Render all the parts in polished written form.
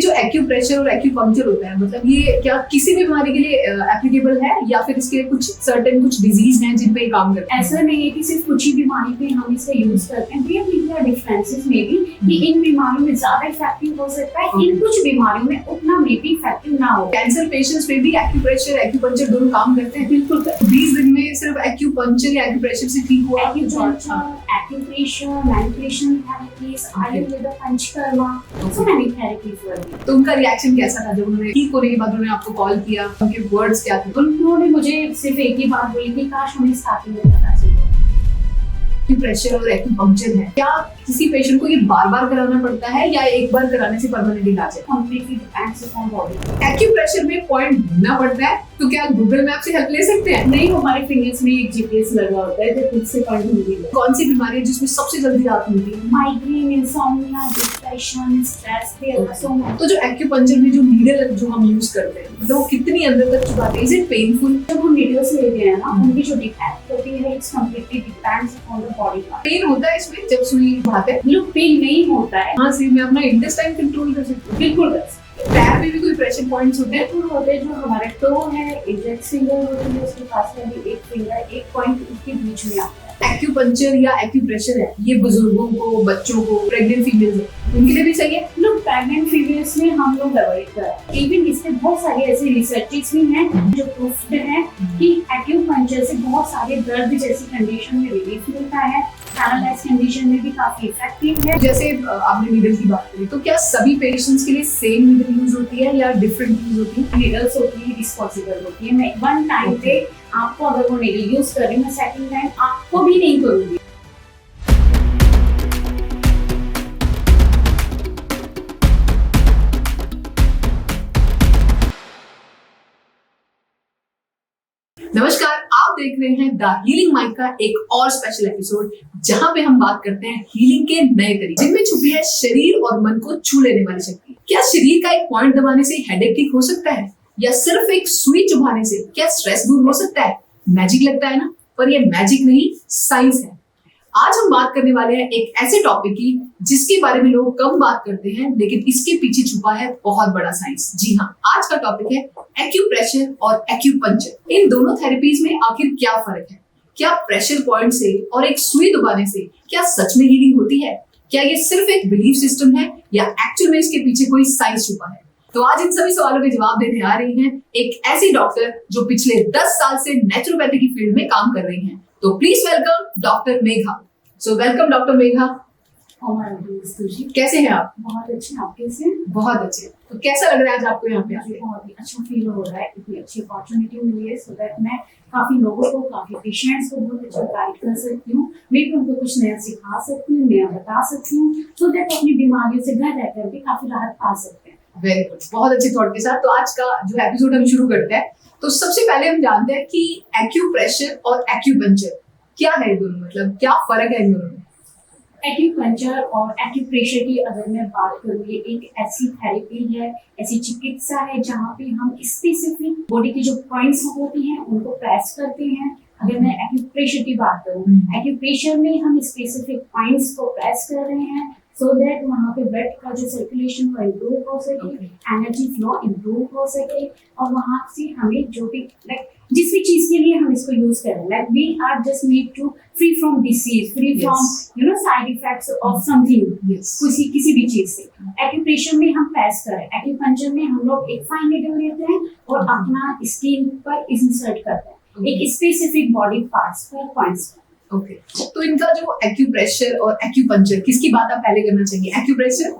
जो एक्यूप्रेशर और एक्यूपंक्चर होता है, मतलब ये क्या किसी भी बीमारी के लिए एप्लीकेबल है या फिर इसके कुछ सर्टेन कुछ डिजीज हैं जिन पे ये काम करता है? ऐसा नहीं है कि सिर्फ कुछ ही बीमारी पे हम इसे यूज करते हैं। देयर डिफरेंसेस में भी कि इन बीमारियों में ज्यादा इफेक्टिव हो सकता है, इन कुछ बीमारियों में उतना मे भी इफेक्टिव ना हो। कैंसर पेशेंट्स पे भी एक्यूप्रेशर एक्यूपंक्चर दोनों काम करते हैं? बिल्कुल 20 दिन में सिर्फ एक्यूपंक्चर या एक्यूप्रेशर से ठीक हुआ? Acupressure, manipulation therapies, Ayurveda, Panchakarma, so many therapies were there. तो उनका रिएक्शन कैसा था जब उन्होंने ठीक होने के बाद उन्होंने आपको कॉल किया? उनके वर्ड्स क्या थे? उन्होंने मुझे सिर्फ एक ही बात बोली कि काश हमें स्टार्टिंग में पता चला। एक्यूप्रेशर और एक्यूपंक्चर है, क्या किसी पेशेंट को ये बार-बार कराना पड़ता है या एक बार कराने से परमानेंट इलाज है? Completely depends upon body. Acupressure में पॉइंट ढूंढना पड़ता है, तो क्या गूगल मैप से हेल्प ले सकते हैं? नहीं, हमारे फिंगर्स में एक जीपीएस लगा होता है जो खुद से पॉइंट ढूंढेगा। कौन सी बीमारी है जिसमें सबसे जल्दी राहत मिलती है? माइग्रेन, इंसोम्निया, डिप्रेशन, स्ट्रेस, तो जो एक्यूपंक्चर में जो नीडल जो हम यूज करते हैं, तो वो कितनी अंदर तक चुभाते हैं? Is it painful? जब हम नीडल्स लेते हैं ना, उनकी जो डिफेक्ट होती है it's completely depends upon the body part. Pain होता है इसमें जब सुई चुभाते हैं? लोग पेन नहीं होता है। हाँ, सिर्फ मैं अपना इंटेस्टाइन कंट्रोल कर सकती हूँ। बिल्कुल कर सकते हैं। पैर में भी कोई प्रेशर पॉइंट्स होते हैं? बिल्कुल होते हैं। जो हमारे टो है, इंडेक्स फिंगर होती है, उसके पास वाली एक फिंगर, एक पॉइंट उसके बीच में आता है। एक्यूपंक्चर या एक्यूप्रेशर है, ये बुजुर्गों को, बच्चों को, प्रेग्नेंट फीमेल्स उनके लिए भी सही है? लोग प्रेग्नेंट फीमेल्स में हम लोग अवॉइड करते हैं। इवन इसमें बहुत सारे ऐसे रिसर्चेस भी हैं जो प्रूफ्ड हैं कि एक्यूपंक्चर से बहुत सारे दर्द जैसी कंडीशन में रिलीफ मिलता है। पैरालाइज कंडीशन में भी काफी इफेक्टिव है। जैसे आपने नीडल की बात करी, तो क्या सभी पेशेंट्स के लिए सेम नीडल यूज होती है या डिफरेंट यूज होती है? नीडल्स होती है, डिस्पोजेबल होती है। मैं वन टाइम पे आपको अगर वो नीडल यूज कर रही हूँ, मैं सेकंड टाइम आपको भी नहीं करूंगी। नमस्कार, आप देख रहे हैं द हीलिंग माइक का एक और स्पेशल एपिसोड, जहां पे हम बात करते हैं हीलिंग के नए तरीके, जिनमें छुपी है शरीर और मन को छू लेने वाली शक्ति। क्या शरीर का एक पॉइंट दबाने से हेडेक ठीक हो सकता है, या सिर्फ एक सुई चुभाने से क्या स्ट्रेस दूर हो सकता है? मैजिक लगता है ना, पर ये मैजिक नहीं, साइंस है। आज हम बात करने वाले हैं एक ऐसे टॉपिक की जिसके बारे में लोग कम बात करते हैं, लेकिन इसके पीछे छुपा है बहुत बड़ा साइंस। जी हाँ, आज का टॉपिक है एक्यूप्रेशर और एक्यूपंक्चर। इन दोनों थेरेपीज में आखिर क्या फर्क है? क्या प्रेशर पॉइंट से और एक सुई दबाने से क्या सच में हीलिंग होती है? क्या ये सिर्फ एक बिलीफ सिस्टम है या एक्चुअल में इसके पीछे कोई साइंस छुपा है? तो आज इन सभी सवालों के जवाब देने आ रही हैं एक ऐसी डॉक्टर जो पिछले 10 साल से नेचुरोपैथी की फील्ड में काम कर रही हैं। तो please welcome doctor Megha. So welcome doctor Megha. कैसे हैं आप? बहुत अच्छे। आप कैसे? बहुत अच्छे। तो कैसा लग रहा है आज आपको यहाँ पे आके? बहुत ही अच्छा फील हो रहा है। इतनी अच्छी अपॉर्चुनिटी मिली है सो दैट मैं काफी लोगों को, काफी पेशेंट्स को बहुत अच्छा गाइड कर सकती हूँ। मैं भी उनको कुछ नया सिखा सकती हूँ, नया बता सकती हूँ, सो दैट अपनी बीमारियों से घर रहकर भी काफी राहत पा सकते हैं। वेरी गुड, बहुत अच्छे थॉट के साथ। तो आज का जो एपिसोड हम शुरू करते हैं, तो सबसे पहले हम जानते हैं कि एक्यूप्रेशर और एक्यूपंक्चर क्या है दोनों, मतलब क्या फर्क है इन दोनों में? एक्यूपंक्चर और एक्यूप्रेशर की अगर मैं बात करूँ, ये एक ऐसी थेरेपी है, ऐसी चिकित्सा है जहाँ पे हम स्पेसिफिक बॉडी की जो पॉइंट्स होती हैं उनको प्रेस करते हैं। अगर मैं एक्यूप्रेशर की बात करूँ, एक्यूप्रेशर में हम स्पेसिफिक पॉइंट्स को प्रेस कर रहे हैं सो दैट वहाँ पे ब्लड का जो सर्कुलेशन वो इम्प्रूव हो सके, एनर्जी फ्लो इम्प्रूव हो सके, और वहाँ से हमें जो भी लाइक जिस भी चीज के लिए हम इसको यूज करें, like we are just need to free from disease, free from side effects of something, किसी भी चीज से। एक्यूप्रेशर में हम प्रेस करें, एक्यूपंक्चर में हम लोग एक फाइन नीडल लेते हैं और अपना स्किन पर इंसर्ट करते हैं एक स्पेसिफिक बॉडी पार्ट्स पर, पॉइंट्स पर। ओके, तो इनका जो एक्यूप्रेशर और एक्यूपंक्चर, किसकी बात आप पहले करना चाहिए? एक्यूप्रेशर?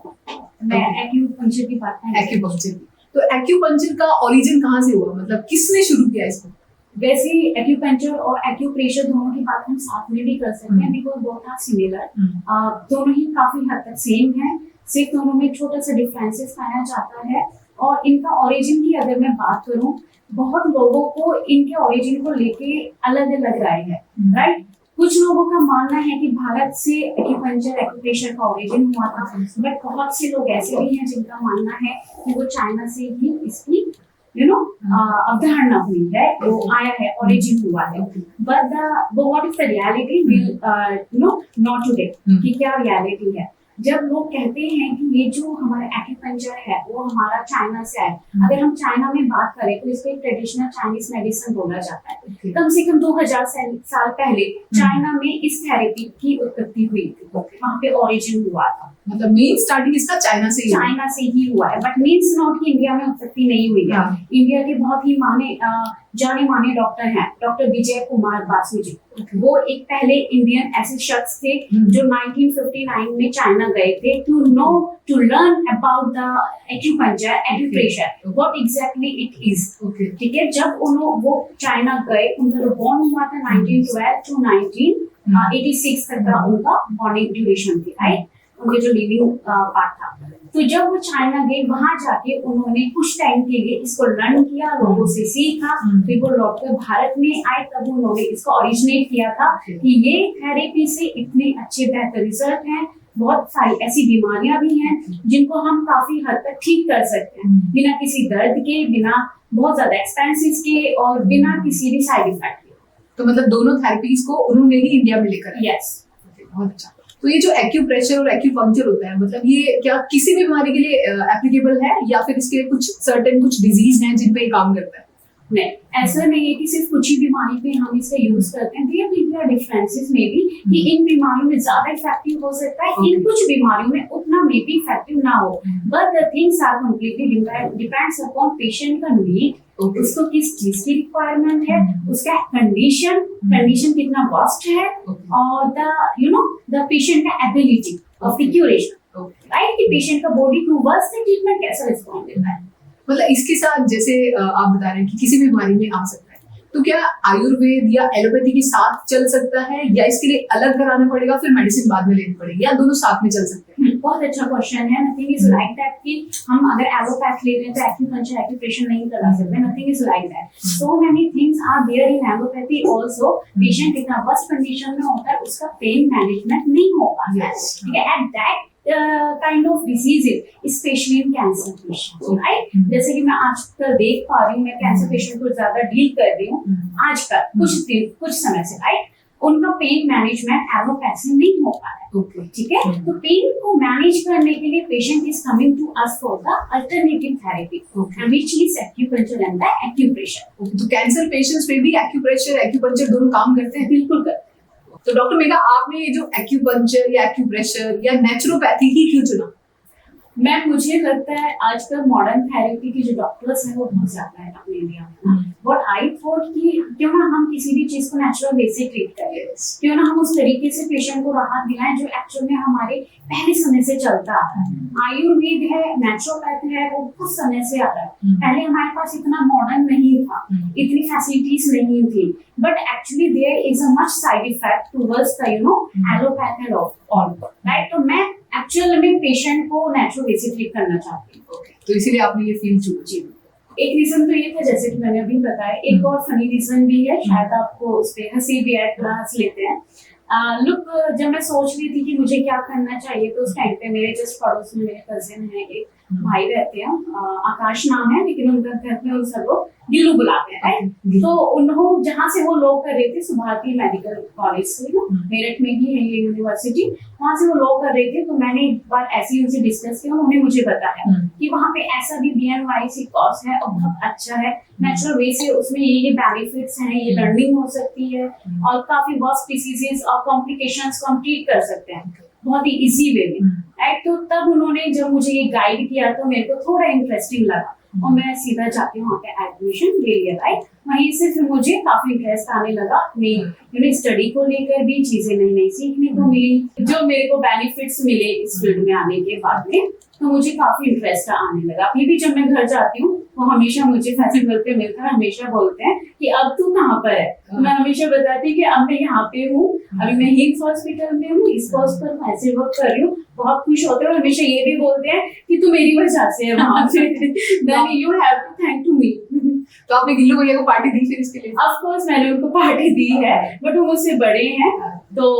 मैं एक्यूपंक्चर की बात करूं। एक्यूपंक्चर। तो एक्यूपंक्चर का ओरिजिन कहाँ से हुआ, मतलब किसने शुरू किया इसको? वैसे एक्यूपंक्चर और एक्यूप्रेशर दोनों की बात हम साथ में भी कर सकते हैं, बिकॉज बोथ आर सिमिलर। दोनों ही काफी हद तक सेम है, सिर्फ दोनों में छोटा सा डिफरेंसेस पाया जाता है। और इनका ओरिजिन की अगर मैं बात करूं, बहुत लोगों को इनके ओरिजिन को लेके अलग अलग राय है, राइट। कुछ लोगों का मानना है कि भारत से एक्यूपंक्चर एक्यूप्रेशर का ओरिजिन हुआ था, बट बहुत से लोग ऐसे भी हैं जिनका मानना है कि वो चाइना से ही इसकी अवधारणा हुई है, वो आया है, ओरिजिन हुआ है। But what is the reality will know not today, कि क्या रियलिटी है। जब लोग कहते हैं कि ये जो हमारा एक्यूपंक्चर है वो हमारा चाइना से है, अगर हम चाइना में बात करें तो इसको एक ट्रेडिशनल चाइनीज मेडिसिन बोला जाता है। Okay. कम से कम 2000 साल पहले चाइना में इस थेरेपी की उत्पत्ति हुई थी, वहाँ पे ओरिजिन हुआ था। मतलब मेन स्टार्टिंग इसका चाइना से ही हुआ। चाइना से ही हुआ है, बट मीन्स नॉट कि इंडिया में उत्पत्ति नहीं हुई है। हाँ। इंडिया के बहुत ही जाने माने डॉक्टर हैं, डॉक्टर विजय कुमार बासु जी। वो एक पहले इंडियन ऐसे शख्स थे जो 1959 में चाइना गए थे to learn about the acupuncture, acupressure, what exactly it is. ठीक है, जब वो चाइना गए, उनका जो बॉर्न हुआ था 1912 टू 1986 तक का उनका बॉर्निंग ड्यूरेशन थी, राइट, उनके जो लिविंग पार्ट था। तो जब वो चाइना गए, वहां जाके उन्होंने कुछ टाइम के लिए इसको लर्न किया, लोगों से सीखा, फिर वो लौटकर भारत में आए, तब उन्होंने इसको ओरिजिनेट किया था कि ये थेरेपी से इतने अच्छे बेहतर रिजल्ट हैं। बहुत सारी ऐसी बीमारियां भी हैं जिनको हम काफी हद तक ठीक कर सकते हैं बिना किसी दर्द के, बिना बहुत ज्यादा एक्सपेंसेस के और बिना किसी भी साइड इफेक्ट के। तो मतलब दोनों थेरेपीज को उन्होंने ही इंडिया में लेकर आए। यस, बहुत अच्छा। तो ये जो एक्यूप्रेशर और एक्यूपंक्चर होता है, मतलब ये क्या किसी भी बीमारी के लिए एप्लीकेबल है या फिर इसके कुछ सर्टेन कुछ डिजीज हैं जिन पे ये काम करता है? नहीं, ऐसा नहीं है कि सिर्फ कुछ ही बीमारी पे हम इसका यूज करते हैं। देयर डिफरेंसेस में भी कि इन बीमारियों में ज्यादा इफेक्टिव हो सकता है, इन कुछ बीमारियों में उतना मे बी इफेक्टिव ना हो, but the things are completely depends upon patient का नीड, उसको किस चीज की रिक्वायरमेंट है, उसका कंडीशन कितना वास्ट है, और द पेशेंट का ability of the curation, right, कि पेशेंट का बॉडी टुवर्ड्स द ट्रीटमेंट कैसा रिस्पॉन्ड देता है। मतलब इसके साथ जैसे आप बता रहे हैं कि किसी भी बीमारी में आ सकता है, तो क्या आयुर्वेद या एलोपैथी के साथ चल सकता है या इसके लिए अलग कराना पड़ेगा, फिर मेडिसिन बाद में लेनी पड़ेगी, या दोनों साथ में चल सकते हैं? बहुत अच्छा क्वेश्चन है। नथिंग इज लाइक दैट कि हम अगर एलोपैथ ले रहे हैं तो एक्यूपंक्चर, एक्यूप्रेशर नहीं करा सकते। Nothing is like that. So many things are there in allopathy also. Patient इतना वर्स्ट कंडीशन में होता है, उसका पेन मैनेजमेंट नहीं हो पाता है, ठीक है, at that kind of diseases, specially in cancer patients, right. जैसे कि मैं आजकल देख पा रही हूँ, मैं कैंसर पेशेंट को ज्यादा डील कर रही हूँ आजकल कुछ समय से, राइट, उनका पेन मैनेजमेंट एलोपैथी नहीं हो पा रहा है, ठीक है। तो पेन को मैनेज करने के लिए patient is coming to us for the alternative therapy, which is acupuncture and the acupressure. तो कैंसर पेशेंट्स में भी एक्यूप्रेशर, एक्यूपंक्चर दोनों काम करते हैं? बिल्कुल करते हैं। तो डॉक्टर मेघा, आपने ये जो एक्यूपंक्चर या एक्यूप्रेशर या नेचुरोपैथी ही क्यों चुना? मुझे लगता है आजकल मॉडर्न थेरेपी के जो डॉक्टर्स हैं वो बहुत ज्यादा है अपने इंडिया में। बट आई थॉट कि क्यों ना हम किसी भी चीज को नेचुरल वे से ट्रीट करें, क्यों ना हम उस तरीके से पेशेंट को राहत दिलाएं जो एक्चुअल में हमारे पहले समय से चलता आ रहा है। आयुर्वेद है, नेचुरोपैथ है, वो कुछ समय से आ रहा है। पहले हमारे पास इतना मॉडर्न नहीं था, इतनी फैसिलिटीज नहीं थी, but actually there is a much side effect towards the allopath and all, right. तो मैं एक्चुअल में पेशेंट को नेचुरल वे से ट्रीट करना चाहती हूँ। तो इसीलिए आपने ये फील्ड चुनी? एक रीजन तो ये था, जैसे कि मैंने अभी बताया, एक और फनी रीजन भी है, शायद आपको उस पे हंसी भी है, थोड़ा हंस लेते हैं। लुक, जब मैं सोच रही थी कि मुझे क्या करना चाहिए, तो उस टाइम पे मेरे जस्ट पड़ोस में मेरे कजिन है, एक भाई रहते हैं, आकाश नाम है, लेकिन उनका घर में उन सबको गिल्लू बुलाते हैं, राइट। तो उन्होंने जहाँ से वो लोग कर रहे थे, सुभाती मेडिकल कॉलेज से, मेरठ में ही है ये यूनिवर्सिटी, वहाँ से वो लोग कर रहे थे। तो मैंने एक बार ऐसे ही उनसे डिस्कस किया, उन्होंने मुझे बताया कि वहाँ पे ऐसा भी BNYC कोर्स है और बहुत अच्छा है, नेचुरल वे से उसमें ये बेनिफिट्स हैं, ये लर्निंग हो सकती है और काफी वर्स्ट डिसीजेस और कॉम्प्लिकेशंस को हम ट्रीट कर सकते हैं बहुत ही इजी वे में, राइट। तो तब उन्होंने जब मुझे ये गाइड किया तो मेरे को थोड़ा इंटरेस्टिंग लगा और मैं सीधा जाके वहाँ पे एडमिशन ले लिया, राइट। वहीं से फिर मुझे काफी इंटरेस्ट आने लगा अपनी स्टडी को लेकर भी, चीजें नई नई सीखने को मिली, जो मेरे को बेनिफिट्स मिले इस फील्ड में आने के बाद में, तो मुझे काफी इंटरेस्ट आने लगा। अभी भी जब मैं घर जाती हूँ वो हमेशा मुझे फेस्टिवल पे मिलकर हमेशा बोलते हैं कि अब तू कहाँ पर है। तो मैं हमेशा बताती कि अब मैं यहाँ पे हूँ, अभी मैं हिम्स हॉस्पिटल में हूँ, इस पोस्ट पर मैं ऐसे वर्क कर रही हूँ। बहुत खुश होते हैं और हमेशा ये भी बोलते हैं कि तू मेरी वजह से है वहाँ पे। Then you have to thank to me. तो आपने गिल्लू भैया को पार्टी दी फिर इसके लिए? ऑफ कोर्स मैंने उनको पार्टी दी है, बट वो मुझसे बड़े हैं तो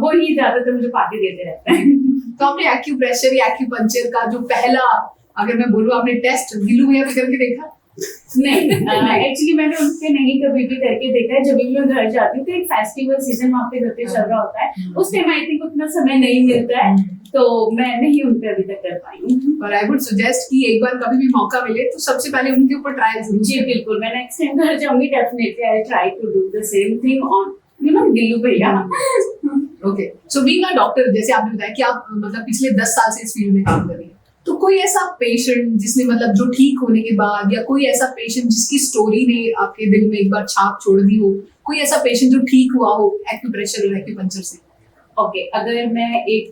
वो ही ज्यादातर मुझे पार्टी देते रहते हैं। तो आपने एक्यूप्रेशर या एक्यूपंक्चर का जो पहला, अगर मैं बोलूँ, आपने टेस्ट गिल्लू भैया पे करके देखा? नहीं, एक्चुअली मैंने उनसे नहीं कभी भी करके देखा है। जब भी मैं घर जाती हूँ तो एक फेस्टिवल सीजन वहाँ पे घर पे चल रहा होता है, उस टाइम आई थिंक उतना समय नहीं मिलता है, तो मैं नहीं उन पे अभी तक कर पाई हूँ। पर आई वुड सजेस्ट कि एक बार कभी भी मौका मिले तो सबसे पहले उनके ऊपर ट्रायल जरूर जी बिल्कुल, मैं नेक्स्ट टाइम घर जाऊंगी definitely I try to do the same thing on Dillu भैया। Okay, so being a doctor, जैसे आपने बताया कि आप मतलब पिछले 10 साल से इस फील्ड में काम कर रही हैं, तो कोई ऐसा पेशेंट जिसने मतलब जो ठीक होने के बाद, या कोई ऐसा पेशेंट जिसकी स्टोरी ने आपके दिल में एक बार छाप छोड़ दी हो, कोई ऐसा पेशेंट जो ठीक हुआ हो एक्यूप्रेशर और एक्यूपंक्चर से? ओके, अगर मैं एक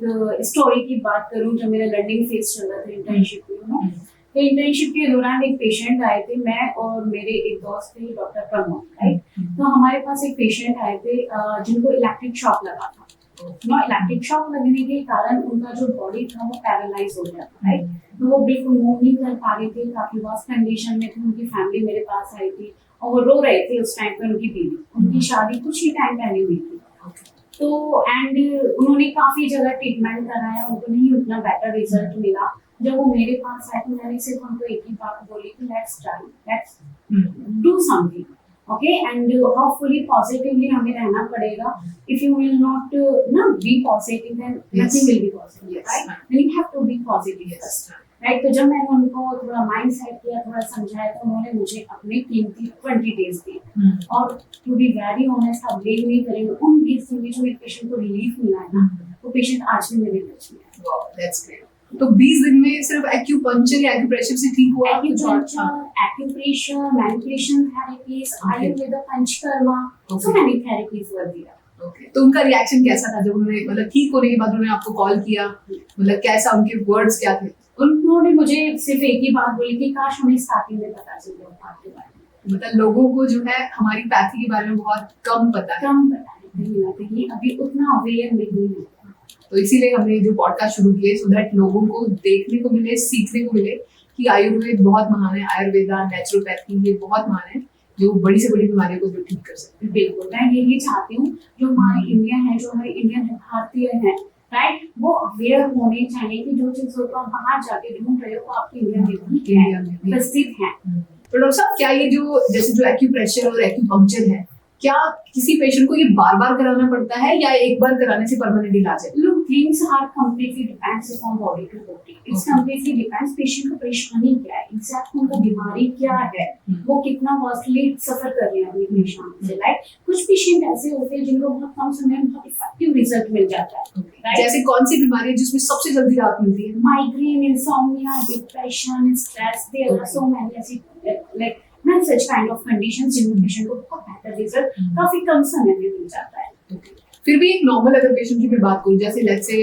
स्टोरी की बात करूं, जो मेरा लर्निंग फेज चल रहा था इंटर्नशिप में, तो इंटर्नशिप के दौरान एक पेशेंट आए थे, मैं और मेरे एक दोस्त थे डॉक्टर प्रमोद, राइट। तो हमारे पास एक पेशेंट आए थे जिनको इलेक्ट्रिक शॉक लगा था। इलेक्ट्रिक शॉक लगने के कारण उनका जो बॉडी था वो पैरालाइज हो गया था, राइट। तो वो बिल्कुल मूव नहीं कर पा रहे थे, काफी वर्स्ट कंडीशन में थे। उनकी फैमिली मेरे पास आई थी और वो रो रहे थे उस टाइम पे। उनकी बीवी, उनकी शादी कुछ ही टाइम पहले हुई थी, तो एंड उन्होंने काफी जगह ट्रीटमेंट कराया, उनको नहीं उतना बेटर रिजल्ट मिला। जब वो मेरे पास आए तो मैंने सिर्फ उनको एक ही बात बोली कि let's try, let's do something, okay, and hopefully positively हमें रहना पड़ेगा। इफ यू विल नॉट ना be positive then nothing will be positive, right. Then you have to be positive first, right. तो जब मैंने उनको थोड़ा माइंड सेट किया, थोड़ा समझाया, तो उन्होंने मुझे अपने कीमती 20 डेज दिए। और टू बी वेरी ऑनेस्ट, आप ब्लेम नहीं करेंगे, उन 20 दिन में जो एक पेशेंट को रिलीफ मिला है ना, वो पेशेंट आज भी मेरे टच में है। Wow, that's great. तो 20 दिन में सिर्फ एक्यूपंक्चर या एक्यूप्रेशर से ठीक हुआ? Acupressure, manipulation therapies, Ayurveda, Panchakarma, so many therapies were there. Okay, तो उनका रिएक्शन कैसा था जब उन्होंने मतलब ठीक होने के बाद उन्होंने आपको कॉल किया? मतलब कैसा, उनके वर्ड्स क्या थे? उन्होंने मुझे सिर्फ एक ही बात बोली कि काश हमें स्टार्टिंग में पता चल जाता आपके बारे में। मतलब लोगों को जो है हमारी पैथी के बारे में बहुत कम पता है, कहीं ना कहीं अभी उतना अवेयर नहीं है। तो इसीलिए हमने जो पॉडकास्ट शुरू किए, सो दैट लोगों को देखने को मिले, सीखने को मिले कि आयुर्वेद बहुत महान है, आयुर्वेदा, नेचुरोपैथी, ये बहुत महान है जो बड़ी से बड़ी बीमारियों को जो ठीक कर सकते हैं। बिल्कुल, मैं यही चाहती हूँ जो हमारे इंडिया है, जो हमारे इंडियन भारतीय हैं, राइट, वो अवेयर होने चाहिए कि जो चीजों को आप बाहर जाके ढूंढ रहे हो वो आपके इंडिया में भी उपस्थित है। तो डॉक्टर साहब, क्या ये जो जैसे जो एक्यूप्रेशर और एक्यूपंक्चर है, क्या किसी पेशेंट को ये बार बार कराना पड़ता है या एक बार कराने से परमानेंट इलाज है? Look, things are completely depends upon body to body. It's completely depends patient को परेशानी क्या है, एग्जैक्ट उनका बीमारी क्या है, वो कितना वर्स्टली सफर कर रहे हैं अपनी परेशानी से, राइट। कुछ पेशेंट ऐसे होते हैं जिनको बहुत कम समय में बहुत इफेक्टिव रिजल्ट मिल जाता है, राइट। जैसे कौन सी बीमारी है जिसमें सबसे जल्दी राहत मिलती है? Migraine, insomnia, depression, stress, there are so many ऐसी like not such kind of conditions जिनमें पेशेंट को बहुत बेहतर रिजल्ट काफी कम समय में मिल जाता है। फिर भी एक नॉर्मल अगर पेशेंट की मैं बात करूं, जैसे लेट्स से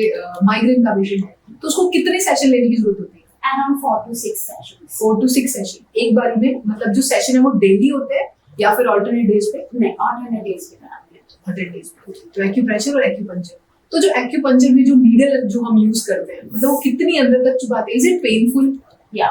माइग्रेन का पेशेंट है, तो उसको कितने सेशन लेने की जरूरत होती है? Around 4 to 6 sessions. 4 to 6 session एक बारी में? मतलब जो सेशन है वो डेली होते हैं या फिर ऑल्टरनेट डेज पे? नहीं, ऑल्टरनेट डेज पे कराते हैं। ऑल्टरनेट डेज पे। तो एक्यूप्रेशर और एक्यूपंक्चर, तो जो एक्यूपंक्चर में जो नीडल जो हम यूज करते हैं, मतलब वो कितनी अंदर तक चुभाते हैं? Is it painful? या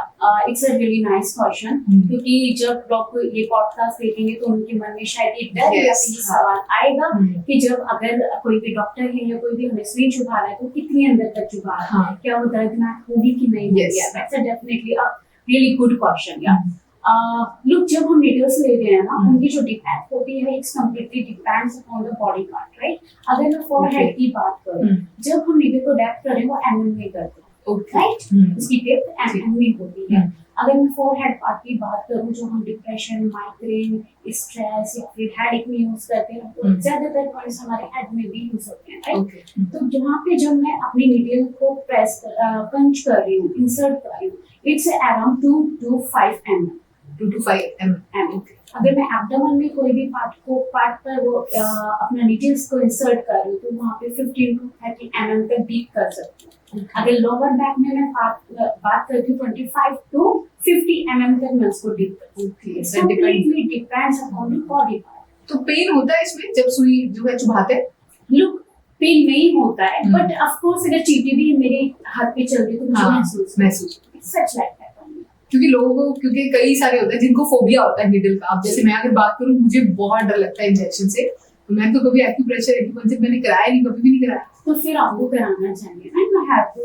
it's a really nice question, क्योंकि जब लोग ये पॉडकास्ट देखेंगे तो उनके मन में शायद ये डर या फिर ये सवाल आएगा कि जब अगर कोई भी डॉक्टर है या कोई भी हमें सुई चुभा रहा है तो कितनी अंदर तक चुभा रहा है, क्या वो दर्दनाक होगी कि नहीं होगी? That's a definitely a really good question. या लुक, जब हम नीडल्स लेते हैं ना, उनकी जो डिपेंड होती है it's completely depends upon the body part, right. अगर मैं फोरहेड की बात करूं, जब हम नीडल को डैप करें वो एमएम में करते हैं, राइट, उसकी डेप्थ एमएम में होती है। अगर मैं फोरहेड पार्ट की बात करूं, जो हम डिप्रेशन, माइग्रेन, स्ट्रेस या फिर हेडेक में यूज करते हैं, तो ज्यादातर पॉइंट्स हमारे हेड में भी यूज होते हैं, राइट। तो जहाँ पे जब मैं अपनी नीडल को प्रेस पंच कर रही हूँ, इंसर्ट कर रही हूँ, it's around 2 to 5 mm। 2 to 5 mm। अगर मैं एब्डोमेन में कोई भी पार्ट पर वो अपना नीडल्स को इंसर्ट कर रही हूँ तो वहाँ पे 15 to 30 mm तक डीप कर सकती हूँ। अगर लोअर बैक में मैं बात करती हूँ 25 to 50 mm तक मैं उसको डीप करती हूँ। Completely depends upon the body part. तो पेन होता है इसमें जब सुई जो है चुभाते हैं? लुक, पेन नहीं होता है, बट ऑफ कोर्स अगर चीटी भी मेरे हाथ पे चल रही तो मुझे महसूस सच लाइक दैट। क्योंकि लोगों को, क्योंकि कई सारे होते हैं जिनको फोबिया होता है नीडल का। अब जैसे मैं अगर बात करूं, मुझे बहुत डर लगता है इंजेक्शन से, तो मैं तो कभी एक्यूप्रेशर एक्यूपंक्चर मैंने कराया नहीं, कभी भी नहीं कराया। तो फिर आपको कराना चाहिए, and you have to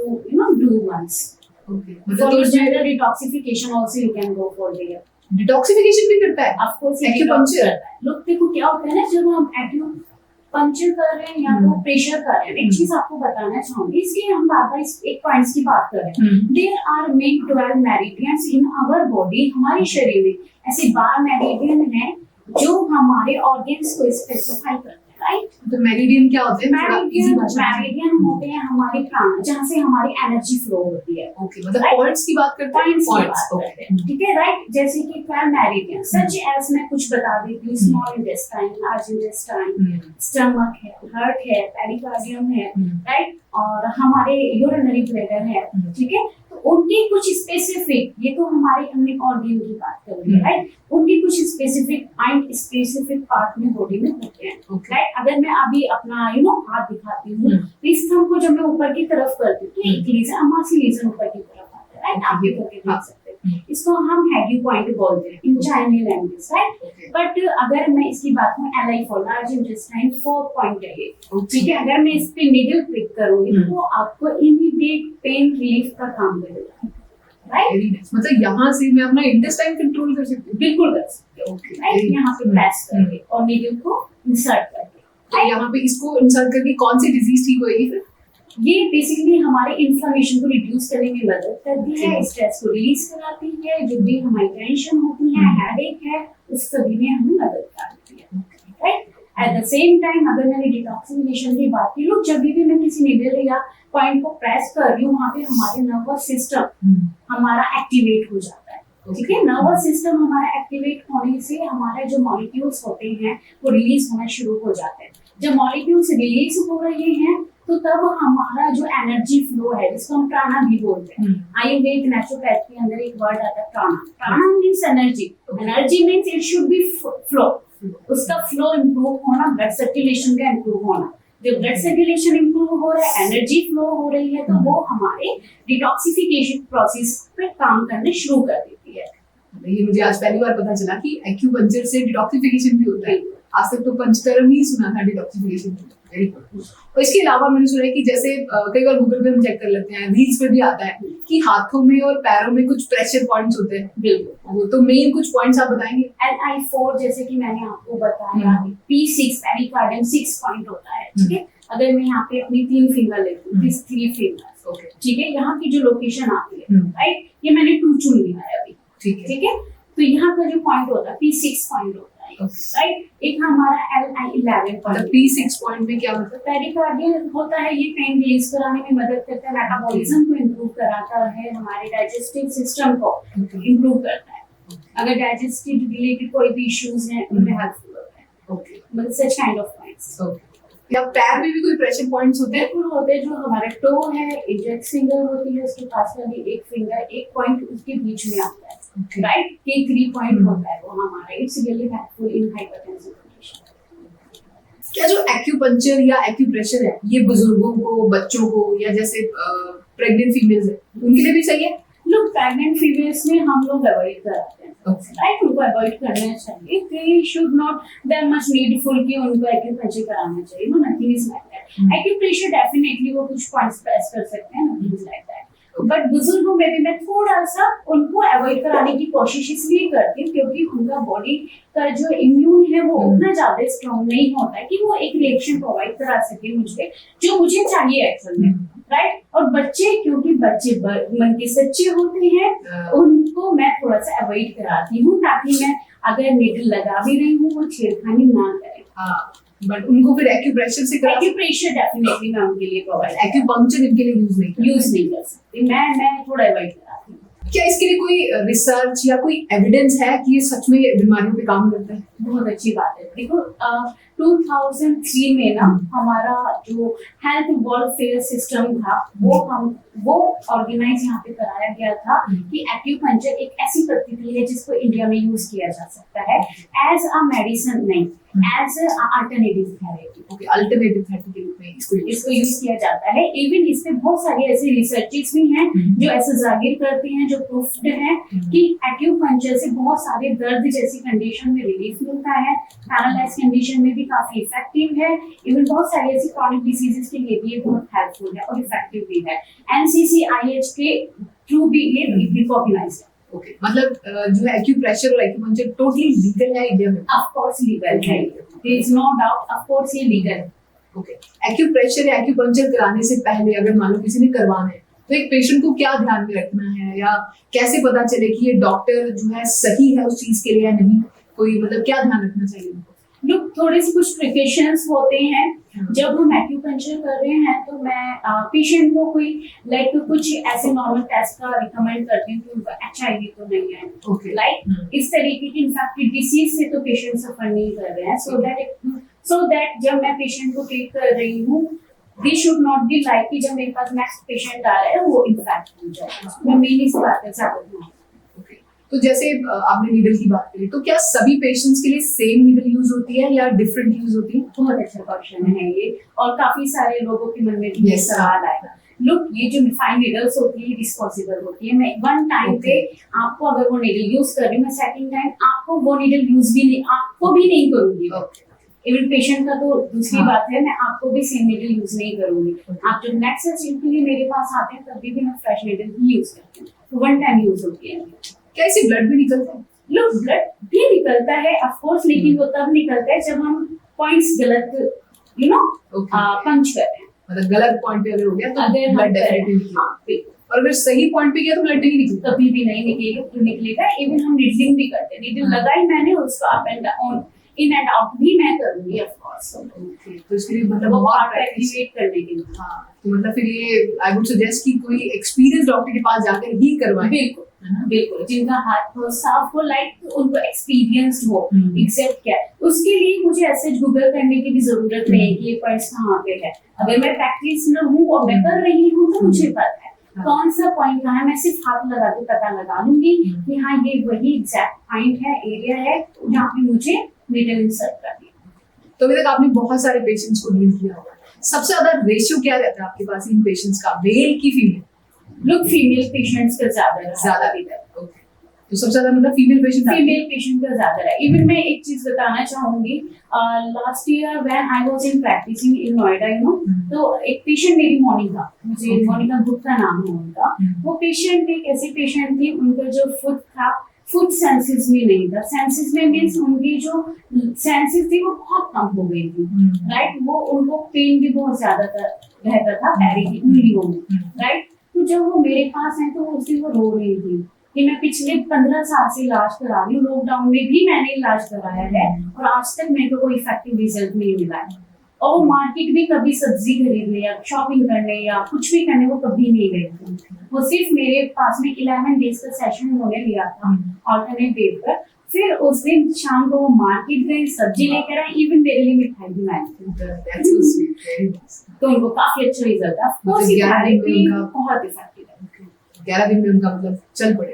do once। Okay, मतलब तो general detoxification also you can go for their. Detoxification भी करता है ऑफ कोर्स एक्यूपंक्चर। लोग देखो क्या होता है ना, जब हम एक्यूपंक्चर कर रहे हैं या तो प्रेशर कर रहे हैं, एक चीज आपको बताना चाहूंगी, इसलिए हम बार बार इस एक पॉइंट्स की बात कर रहे हैं। There are main 12 meridians in our body, हमारे शरीर में ऐसे 12 मेरिडियन हैं जो हमारे ऑर्गन्स को स्पेसिफाई करते हैं, राइट। तो मेरिडियन क्या होते हैं? थोड़ा इजी भाषा में। मेरिडियन होते हैं हमारे प्राण, जहाँ से हमारी एनर्जी फ्लो होती है। ओके, मतलब पॉइंट्स की बात करते हैं। पॉइंट्स की पॉइंट्स, बात करते हैं, ठीक है, राइट। जैसे कि 12 मेरिडियन सच एज, मैं कुछ बता देती हूँ, small intestine, large intestine, stomach है, हार्ट है, पेरिकार्डियम है, राइट, और हमारे यूरिनरी ब्लैडर है, ठीक है। तो उनकी कुछ स्पेसिफिक, ये तो हमारे अन्य ऑर्गन की बात कर रही है, राइट, उनकी कुछ स्पेसिफिक पॉइंट स्पेसिफिक पार्ट में बॉडी में होते हैं, राइट। अगर मैं अभी अपना हाथ दिखाती हूँ, तो इस थंब को जब मैं ऊपर की तरफ करती हूँ तो एक लीजन, अमासी लीजन ऊपर की तरफ आता है, राइट, आप ये करके देख सकते हैं। इसको हम हेडी पॉइंट बोलते हैं in Chinese language, right. But अगर मैं इसकी बात करूँ, LI4 लार्ज इंटेस्टाइन 4 पॉइंट है ये, ठीक है। अगर मैं इस पे निडल प्रिक करूंगी तो आपको इमीडिएट पेन रिलीफ का काम करेगा, राइट। मतलब यहाँ से मैं अपना इंटेस्टाइन कंट्रोल कर सकती हूँ? बिल्कुल कर सकते हो, राइट। यहाँ पे प्रेस करके और निडल को इंसर्ट करके, तो यहाँ पे इसको इंसर्ट करके कौन सी डिजीज ठीक होएगी फिर? ये बेसिकली हमारे इन्फ्लेमेशन को रिड्यूस करने में मदद करती है, स्ट्रेस को रिलीज कराती है, जो भी हमारी टेंशन होती है, हेडेक है, उस सभी में हमें मदद करती है, right. At the same time अगर मैंने डिटॉक्सिफिकेशन की बात की, लोग जब भी मैं किसी निडल या पॉइंट को प्रेस कर रही हूँ, वहाँ पे हमारे नर्वस सिस्टम हमारा एक्टिवेट हो जाता है, ठीक है। नर्वस सिस्टम हमारा एक्टिवेट होने से हमारे जो मॉलिक्यूल्स होते हैं वो रिलीज होना शुरू हो जाते हैं। जब मॉलिक्यूल्स रिलीज हो रहे हैं तो तब हमारा जो एनर्जी फ्लो है, जिसको हम प्राणा भी बोलते हैं, आयुर्वेद नेचुरोपैथी के अंदर एक वर्ड आता है प्राणा। प्राणा means energy, energy means it should B flow, उसका फ्लो इंप्रूव होना, ब्लड सर्कुलेशन का इंप्रूव होना। जब ब्लड सर्कुलेशन इंप्रूव हो रहा है, एनर्जी फ्लो हो रही है, तो वो हमारे डिटॉक्सिफिकेशन प्रोसेस पे काम करने शुरू कर देती है। ये मुझे आज पहली बार पता चला कि एक्यूपंक्चर से डिटॉक्सिफिकेशन भी होता है। आज तक तो पंचकर्म ही सुना था डिटॉक्सिफिकेशन। Very good. और इसके अलावा मैंने सुना है कि जैसे कई बार गूगल पे हम चेक कर लेते हैं, रील्स पे भी आता है कि हाथों में और पैरों में कुछ प्रेशर पॉइंट्स होते हैं। बिल्कुल, तो मेन कुछ पॉइंट्स आप बताएंगे? LI4 जैसे कि मैंने आपको बताया, P6 पेरिकार्डियम 6 पॉइंट होता है, ठीक है। अगर मैं यहाँ पे अपनी 3 फिंगर लेती हूँ, 3 फिंगर्स, ठीक है, यहाँ की जो लोकेशन आती है, राइट, ये मैंने 2 चुन लिया है अभी, ठीक है। तो यहाँ का जो पॉइंट होता है P6 पॉइंट होता है, राइट। एक हमारा LI11 पॉइंट। P6 पॉइंट में क्या मतलब? पेरिकार्डियम होता है, ये पेन रिलीज कराने में मदद करता है, मेटाबॉलिज्म को इंप्रूव कराता है, हमारे डाइजेस्टिव सिस्टम को इंप्रूव करता है। अगर डाइजेस्टिव रिलेटेड कोई भी इश्यूज हैं उनमें हेल्पफुल होता है, मतलब सच काइंड ऑफ पॉइंट्स। या पैर में भी कोई प्रेशर पॉइंट्स होते हैं? बिल्कुल होते हैं। जो हमारे टो है, इंडेक्स फिंगर होती है, उसके पास वाली एक फिंगर, एक पॉइंट उसके बीच में आता है, राइट, K3 पॉइंट होता है वो हमारा। It's really helpful in hypertensive condition. क्या जो एक्यूपंक्चर या एक्यूप्रेशर है, ये बुजुर्गों को, बच्चों को, या जैसे प्रेग्नेंट फीमेल्स है, उनके लिए भी सही है? लोग प्रेग्नेंट फीमेल्स में हम लोग अवॉइड कराते हैं, राइट, उनको अवॉइड करना चाहिए। They should not that much needful कि उनको एक्यूप्रेशर कराना चाहिए, no, nothing is like that. Acupressure definitely वो कुछ पॉइंट्स प्रेस कर सकते हैं, nothing is like that. But बुजुर्गों में भी मैं थोड़ा सा उनको अवॉइड कराने की कोशिश इसलिए करती हूँ क्योंकि उनका बॉडी का जो इम्यून है वो उतना ज्यादा स्ट्रॉन्ग नहीं होता है कि वो एक रिएक्शन प्रोवाइड करा सके मुझे, जो मुझे चाहिए एक्चुअल में, राइट। और बच्चे, क्योंकि बच्चे मन के सच्चे होते हैं, उनको मैं थोड़ा सा अवॉइड कराती हूँ ताकि मैं अगर निडल लगा भी रही हूँ वो छेड़खानी ना करें। बट उनको फिर एक्यूप्रेशर से एक्यूप्रेशर डेफिनेटली मैं उनके लिए प्रोवाइड, एक्यूपंक्चर इनके लिए यूज नहीं कर सकती, मैं थोड़ा अवॉइड कराती हूँ। क्या इसके लिए कोई रिसर्च या कोई एविडेंस है कि ये सच में बीमारियों पे काम करता है? बहुत अच्छी बात है। देखो 2003 में ना हमारा जो हेल्थ वेलफेयर सिस्टम था वो ऑर्गेनाइज यहाँ पे कराया गया था कि एक्यूपंक्चर एक ऐसी पद्धति है जिसको इंडिया में यूज किया जा सकता है एज अ मेडिसिन, नहीं, as alternative therapy. Alternative therapy के रूप में इसको यूज किया जाता है। इवन इस पे बहुत सारी ऐसी रिसर्चेस भी हैं जो ऐसे जाहिर करती हैं, जो प्रूफ्ड है कि एक्यूपंक्चर से बहुत सारे दर्द जैसी कंडीशन में रिलीफ मिलता है, पैरालाइज कंडीशन में भी काफी इफेक्टिव है। इवन बहुत सारी ऐसी क्रॉनिक डिसीजेस के लिए भी ये बहुत हेल्पफुल है और इफेक्टिव भी है। NCCIH के थ्रू भी ये रिकॉग्नाइज्ड है। ओके, मतलब जो है एक्यूप्रेशर और एक्यूपंक्चर टोटली लीगल है इंडिया में? ऑफ कोर्स लीगल है, there is no doubt, of course ये लीगल है। ओके, एक्यूप्रेशर या एक्यूपंक्चर कराने से पहले अगर मान लो किसी ने करवाना है तो एक पेशेंट को क्या ध्यान में रखना है, या कैसे पता चले कि ये डॉक्टर जो है सही है उस चीज के लिए या नहीं? कोई मतलब क्या ध्यान रखना चाहिए उनको? लोग थोड़े से कुछ प्रिकॉशंस होते हैं जब हम एक्यूपंक्चर कर रहे हैं, तो मैं पेशेंट को कोई कुछ ऐसे नॉर्मल टेस्ट का रिकमेंड करती हूँ कि उनको HIV तो नहीं है, Okay. इस तरीके की इन्फेक्टेड डिसीज से तो पेशेंट सफर नहीं कर रहे हैं, सो दैट जब मैं पेशेंट को ट्रीट कर रही हूँ, दे शुड नॉट बी लाइक कि जब मेरे पास नेक्स्ट पेशेंट आ रहा है वो इन्फेक्ट हो जाए। मैं मेन इस बात पे चाहती हूँ। Okay. तो जैसे आपने नीडल की बात करी, तो क्या सभी पेशेंट्स के लिए सेम नीडल यूज होती है या डिफरेंट यूज होती है? बहुत अच्छा क्वेश्चन है ये, और काफी सारे लोगों के मन में भी ये Yes, सवाल आएगा। लुक, ये जो फाइन नीडल्स होती है डिस्पोजेबल होती है। मैं वन टाइम पे आपको अगर वो नीडल यूज कर रही हूँ, मैं सेकंड टाइम आपको वो नीडल यूज भी नहीं, आपको भी नहीं करूंगी। इवन पेशेंट का तो दूसरी बात है, मैं आपको भी सेम नीडल यूज नहीं करूंगी। आप जब नेक्स्ट सेशन के लिए मेरे पास आते हैं तभी भी मैं फ्रेश नीडल ही यूज करती हूँ, तो वन टाइम यूज होती है। क्या इससे ब्लड भी निकलता है? लोग ब्लड भी निकलता है ऑफ कोर्स, लेकिन वो तब निकलता है जब हम पॉइंट्स गलत पंच कर रहे हैं। मतलब गलत पॉइंट पे अगर हो गया तो अगर ब्लड हम डेफिनेटली करें, हाँ, बिल्कुल। और अगर सही पॉइंट पे गया तो ब्लड नहीं निकलता? कभी भी नहीं निकलेगा, क्यों निकलेगा? इवन हम नीडलिंग भी करते हैं, नीडल लगाई मैंने, उसको up and down, in and out भी मैं करूंगी ऑफ कोर्स। तो इसके लिए मतलब वो बहुत पार्ट प्रैक्टिस। एक्टिवेट करने के लिए। हाँ, तो मतलब फिर ये आई वुड सजेस्ट कि कोई एक्सपीरियंस डॉक्टर के पास जाकर ही करवाएं। बिल्कुल बिल्कुल, जिनका हाथ हो साफ हो, उनको एक्सपीरियंस्ड हो एग्जैक्ट क्या है, उसके लिए मुझे ऐसे गूगल करने की भी जरूरत नहीं है कि ये पॉइंट्स कहाँ पे है। अगर मैं प्रैक्टिस न हूँ और मैं कर रही हूँ तो मुझे पता है कौन सा पॉइंट कहाँ है। मैं सिर्फ हाथ लगा के पता लगा लूंगी कि हाँ ये वही एग्जैक्ट पॉइंट है, एरिया है जहाँ पे मुझे नीडल इंसर्ट करनी है। तो अभी तक आपने बहुत सारे पेशेंट्स को डील किया होगा, सबसे ज्यादा रेशियो क्या रहता है आपके पास इन पेशेंट्स का, मेल की फीमेल? लोग फीमेल पेशेंट्स का ज्यादा अभी तक। ओके, तो सबसे ज्यादा मतलब फीमेल पेशेंट का ज्यादा है। इवन मैं एक चीज बताना चाहूंगी, last year when I was in practising in Noida, तो एक पेशेंट मेरी मोनिका, मुझे मोनिका गुप्ता नाम है उनका, वो पेशेंट एक ऐसी पेशेंट थी, उनका जो फुट था, फुट सेंसेस में नहीं था। सेंसेस में मीन्स उनकी जो सेंसेस थी वो बहुत कम हो गई थी, राइट। वो उनको पेन भी बहुत ज्यादा रहता था पैर की उंगलियों में, राइट। तो जब वो मेरे पास है तो उस दिन वो रो रही थी कि मैं पिछले 15 साल से इलाज करा रही हूँ, लॉकडाउन में भी मैंने इलाज कराया है और आज तक मेरे को कोई इफेक्टिव रिजल्ट नहीं मिला है। और वो मार्केट भी कभी सब्जी खरीदने या शॉपिंग करने या कुछ भी करने वो कभी नहीं गई थी। वो सिर्फ मेरे पास में 11 डेज का सेशन उन्होंने लिया था ऑल्टरनेट डेट पर। फिर उस दिन शाम को वो मार्केट गई, सब्जी लेकर आई, इवन मेरे लिए मिठाई भी लाई थी। तो उनको काफी अच्छा रिजल्ट था। बहुत इफेक्टिव है। 11 दिन में उनका मतलब चल पड़े।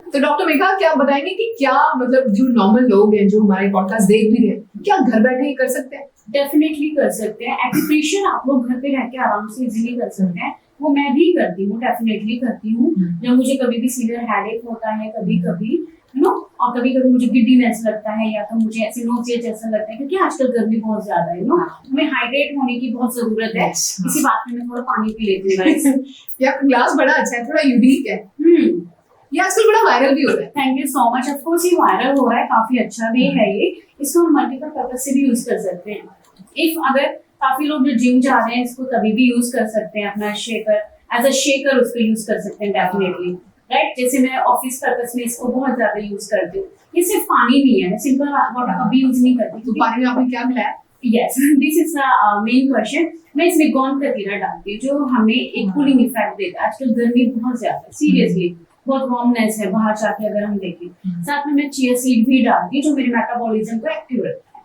तो डॉक्टर मेघा, क्या आप बताएंगे कि क्या मतलब जो नॉर्मल लोग हैं जो हमारे पॉडकास्ट देख भी रहे हैं, क्या घर बैठे ही कर सकते हैं? डेफिनेटली कर सकते हैं। एक्यूप्रेशर आप लोग घर पे रह के आराम से इजीली कर सकते हैं। वो मैं भी करती हूँ, डेफिनेटली करती हूँ। जब मुझे कभी भी सीवियर हेडेक होता है, कभी कभी और कभी कभी मुझे गिड्डीनेस लगता है या तो मुझे ऐसे नोजिया जैसा लगता है, क्योंकि आजकल गर्मी बहुत ज्यादा है हमें हाइड्रेट होने की बहुत जरूरत है। इसी बात में मैं थोड़ा पानी पी लेती हूँ। यार ग्लास बड़ा अच्छा है, थोड़ा यूनिक है। ये आजकल बड़ा वायरल भी हो रहा है। Thank you so much. Of course ये वायरल हो रहा है, काफी अच्छा भी है ये। इसको हम मल्टीपल पर्पज से भी यूज कर सकते हैं। इफ अगर काफी लोग जो जिम जा रहे हैं इसको तभी भी यूज कर सकते हैं, अपना शेकर एज अ शेकर उसको यूज कर सकते हैं डेफिनेटली, राइट। जैसे मैं ऑफिस पर्पज में इसको बहुत ज्यादा यूज करती हूँ। ये सिर्फ पानी नहीं है, सिंपल वाटर कभी यूज नहीं करती। तो पानी में आपने क्या मिलाया? Yes, this is the main question. मैं इसमें गोंद कतीरा डालती हूँ जो हमें एक कूलिंग इफेक्ट देता है। आजकल गर्मी बहुत ज्यादा है, सीरियसली बहुत वार्मनेस है बाहर जाके अगर हम देखें। साथ में मैं चिया सीड भी डालती हूँ जो मेरे मेटाबॉलिज्म को एक्टिव रखता है।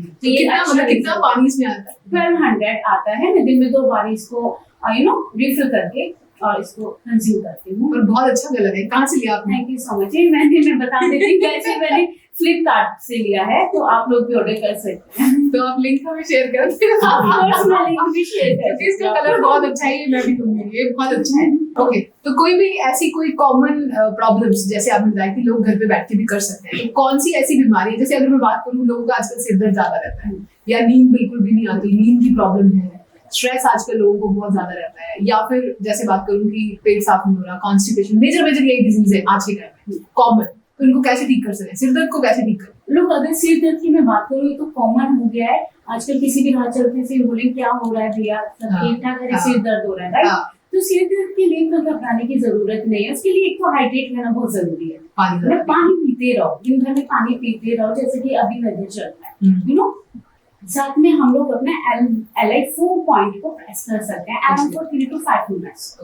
तो ये मतलब कितना पानी इसमें आता है? 1200 आता है। मैं दिन में 2 बार इसको रिफिल करके और इसको कंज्यूम करती हूँ। और बहुत अच्छा कलर है, कहाँ से लिया आपने? Thank you so much. मैं बता देती हूँ कैसे मैंने फ्लिपकार्ट से लिया है, तो आप लोग भी ऑर्डर कर सकते हैं। तो आप लिंक हमें शेयर कर देना। मैं लिंक भी शेयर करती हूँ। इसका कलर बहुत अच्छा है, ये मैं भी लूंगी, ये बहुत अच्छा है। ओके, तो कोई भी ऐसी कोई कॉमन प्रॉब्लम्स जैसे आपने बताया कि लोग घर पे बैठ के भी कर सकते हैं, तो कौन सी ऐसी बीमारी है, जैसे अगर मैं बात करूँ, लोगों का आजकल सिर दर्द ज्यादा रहता है या नींद बिल्कुल भी नहीं आती, नींद की प्रॉब्लम है, स्ट्रेस आजकल लोगों को बहुत ज्यादा रहता है, या फिर जैसे बात करूं कि पेट साफ नहीं हो रहा, कॉन्स्टिपेशन, मेजर यही डिजीज है आज के टाइम में कॉमन, तो इनको कैसे ठीक कर सकते हैं, सिर दर्द को कैसे ठीक करें? लोग अगर सिर दर्द की मैं बात करूँ, ये तो कॉमन हो गया है आजकल, किसी भी राह चलते से बोले क्या हो रहा है भैया, सब ठीक ठाक है, सिर दर्द हो रहा है, राइट? तो सिर दर्द के लिए तो घबराने की जरूरत नहीं है, उसके लिए एक तो हाइड्रेट रहना बहुत जरूरी है। पानी पीते रहो, दिन भर में पानी पीते रहो, जैसे कि अभी वेदर चल रहा है, यू नो। साथ में हम लोग अपने Li4 पॉइंट को प्रेस कर सकते हैं अराउंड फॉर 3 to 5 मिनट्स,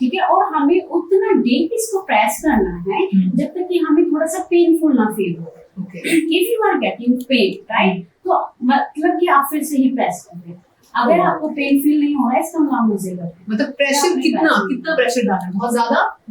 ठीक है। और हमें उतना डीप इसको प्रेस करना है जब तक कि हमें थोड़ा सा पेनफुल ना फील हो। If you are getting pain, right, तो मतलब कि आप फिर से ही प्रेस कर रहे हैं। अगर आपको पेन फील नहीं हो रहा है, इसका मतलब मजे करते हैं। मतलब प्रेशर कितना प्रेशर डालना है?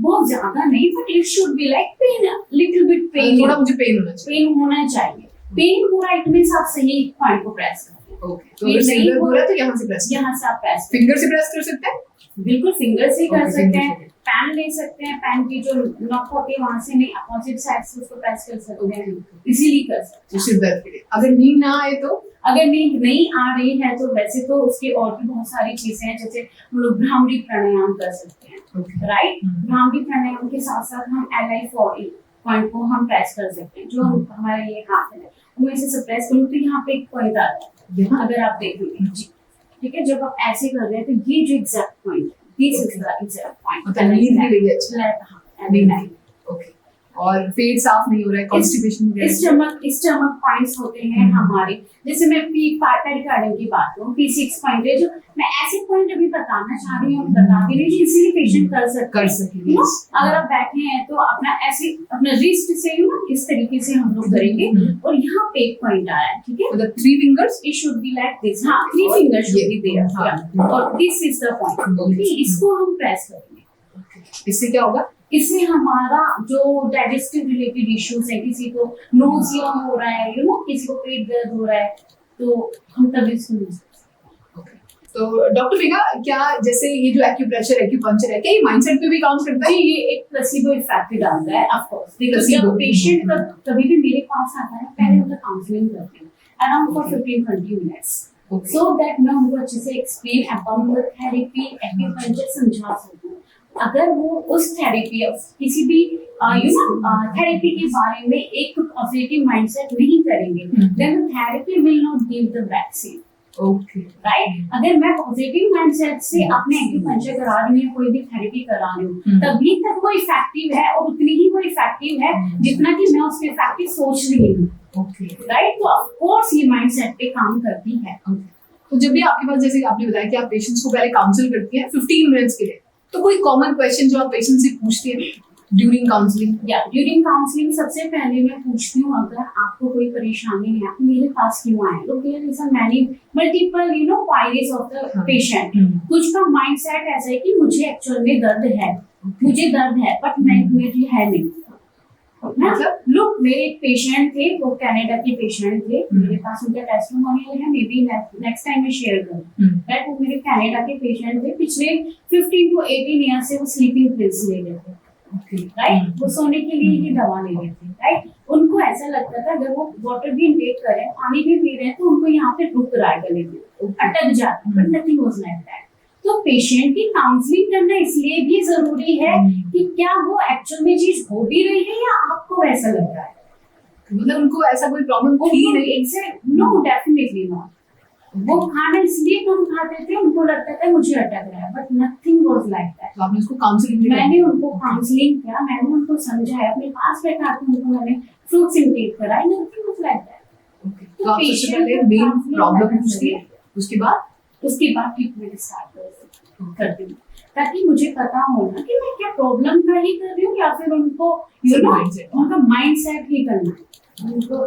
बहुत ज्यादा नहीं, but it should be like pain, little bit pain, थोड़ा मुझे पेन होना चाहिए। पेन पूरा इट मींस आप सही पॉइंट को प्रेस करते हैं। ओके, तो अगर सिर दर्द हो रहा है तो यहाँ से आप प्रेस फिंगर से प्रेस कर सकते हैं? बिल्कुल फिंगर से कर सकते हैं, पैन ले सकते हैं, पैन की जो नॉक होती है वहां से नहीं, अपोजिट साइड से उसको प्रेस कर सकते हैं, इजीली कर सकते हैं सिर दर्द के लिए। अगर नींद ना आए तो? अगर नींद नहीं आ रही है तो वैसे तो उसके और भी बहुत सारी चीजें हैं, जैसे हम लोग भ्रामरी प्राणायाम कर सकते हैं, राइट? भ्रामरी प्राणायाम के साथ साथ हम Li4 पॉइंट को हम प्रेस कर सकते हैं, जो हमारे ये हाथ है, मैं इसे सब प्रेस करूँ तो यहाँ पे एक पॉइंट आता है, अगर आप देखेंगे, ठीक है। जब आप ऐसे कर रहे हैं तो ये जो एग्जैक्ट पॉइंट है, this is the exact point. नींद भी गई अच्छा। ओके, और पेट साफ नहीं हो रहा है, कॉन्स्टिपेशन, स्टमक पॉइंट्स होते हैं हमारे, जैसे मैं पेरिकार्डियम की बात करूं, P6 पॉइंट है, जो मैं ऐसे पॉइंट अभी बताना चाह रही हूँ, बता भी नहीं, इजीली पेशेंट कर सके। अगर आप बैठे हैं तो अपना ऐसे अपना रिस्ट से इस तरीके से हम लोग करेंगे, और यहाँ पे एक पॉइंट आ रहा है, ठीक है, मतलब 3 fingers, it should be like this, हाँ 3 fingers should be there, और this is the point, इसको हम प्रेस करेंगे। इससे क्या होगा? इससे हमारा जो डाइजेस्टिव रिलेटेड इश्यूज है, किसी को नोजिया हो रहा है, यू नो, किसी को पेट दर्द हो रहा है, तो हम तब इसको यूज कर सकते हैं। तो डॉक्टर फिगा, क्या जैसे ये जो एक्यूप्रेशर एक्यूपंक्चर है, क्या ये माइंडसेट पे भी काम करता है? ये एक प्लेसिबो इफेक्ट डालता है, ऑफ कोर्स। जब पेशेंट कभी भी मेरे पास आता है, पहले उनका काउंसलिंग करते हैं around for 15-20 minutes, so that मैं उनको अच्छे से explain about the therapy, acupuncture समझा सकूं। अगर वो उस थेरेपी, किसी भी थेरेपी के बारे में एक पॉजिटिव माइंडसेट नहीं करेंगे, then therapy will not give the vaccine, okay, right? अगर मैं पॉजिटिव माइंडसेट से अपने एक्यूपंक्चर करा रही हूँ, कोई भी थेरेपी करा रही हूँ, तभी तक वो इफेक्टिव है, और उतनी ही वो इफेक्टिव है जितना कि मैं उसके इफेक्टिव सोच रही हूँ, राइट? तो ऑफ कोर्स ये माइंडसेट पे काम करती है। तो जब भी आपके पास, जैसे आपने बताया कि आप पेशेंट्स को पहले काउंसिल करती हैं 15 मिनट्स के लिए, तो कोई कॉमन क्वेश्चन जो आप पेशेंट से पूछती हैं ड्यूरिंग काउंसलिंग? ड्यूरिंग काउंसलिंग सबसे पहले मैं पूछती हूँ, अगर आपको कोई परेशानी है, आप मेरे पास क्यों आए? तो there is a many multiple queries of the patient. कुछ का माइंडसेट ऐसा है कि मुझे एक्चुअल में दर्द है, मुझे दर्द है, बट मेरे है नहीं। मतलब लोग, मेरे एक पेशेंट थे, वो कनाडा के पेशेंट थे, मेरे पास उनका टेस्टिमोनियल है, मे बी नेक्स्ट टाइम मैं शेयर करूँ, राइट? वो मेरे कनाडा के पेशेंट थे, पिछले 15 to 18 ईयर से वो स्लीपिंग पिल्स ले रहे थे, राइट? वो सोने के लिए ही दवा ले रहे थे, राइट? उनको ऐसा लगता था अगर वो वाटर भी इनटेक करें, पानी भी पी रहे हैं, तो उनको यहाँ पे रुक रहा है गले में, अटक जाता है, but nothing was like that. तो पेशेंट की काउंसलिंग करना इसलिए भी जरूरी है कि क्या वो एक्चुअल में चीज हो भी रही है या आपको ऐसा लग रहा है, मतलब उनको ऐसा कोई प्रॉब्लम थी नहीं? No, definitely not. वो खाना इसलिए कम खाते थे, उनको लगता था मुझे अटक रहा है, but nothing was like that. तो आपने उसको काउंसलिंग किया? मैंने उनको काउंसलिंग किया, मैंने उनको समझाया, अपने पास बैठा के उनको मैंने फ्रूट्स इंटेक कराए, नथिंग वाज लाइक दैट। तो आप सबसे पहले मेन प्रॉब्लम पूछती है, उसके बाद ट्रीटमेंट स्टार्ट करती हूँ, ताकि मुझे पता हो ना कि मैं क्या प्रॉब्लम का ही कर रही हूँ या फिर उनको उनका माइंडसेट ही करना है। उनको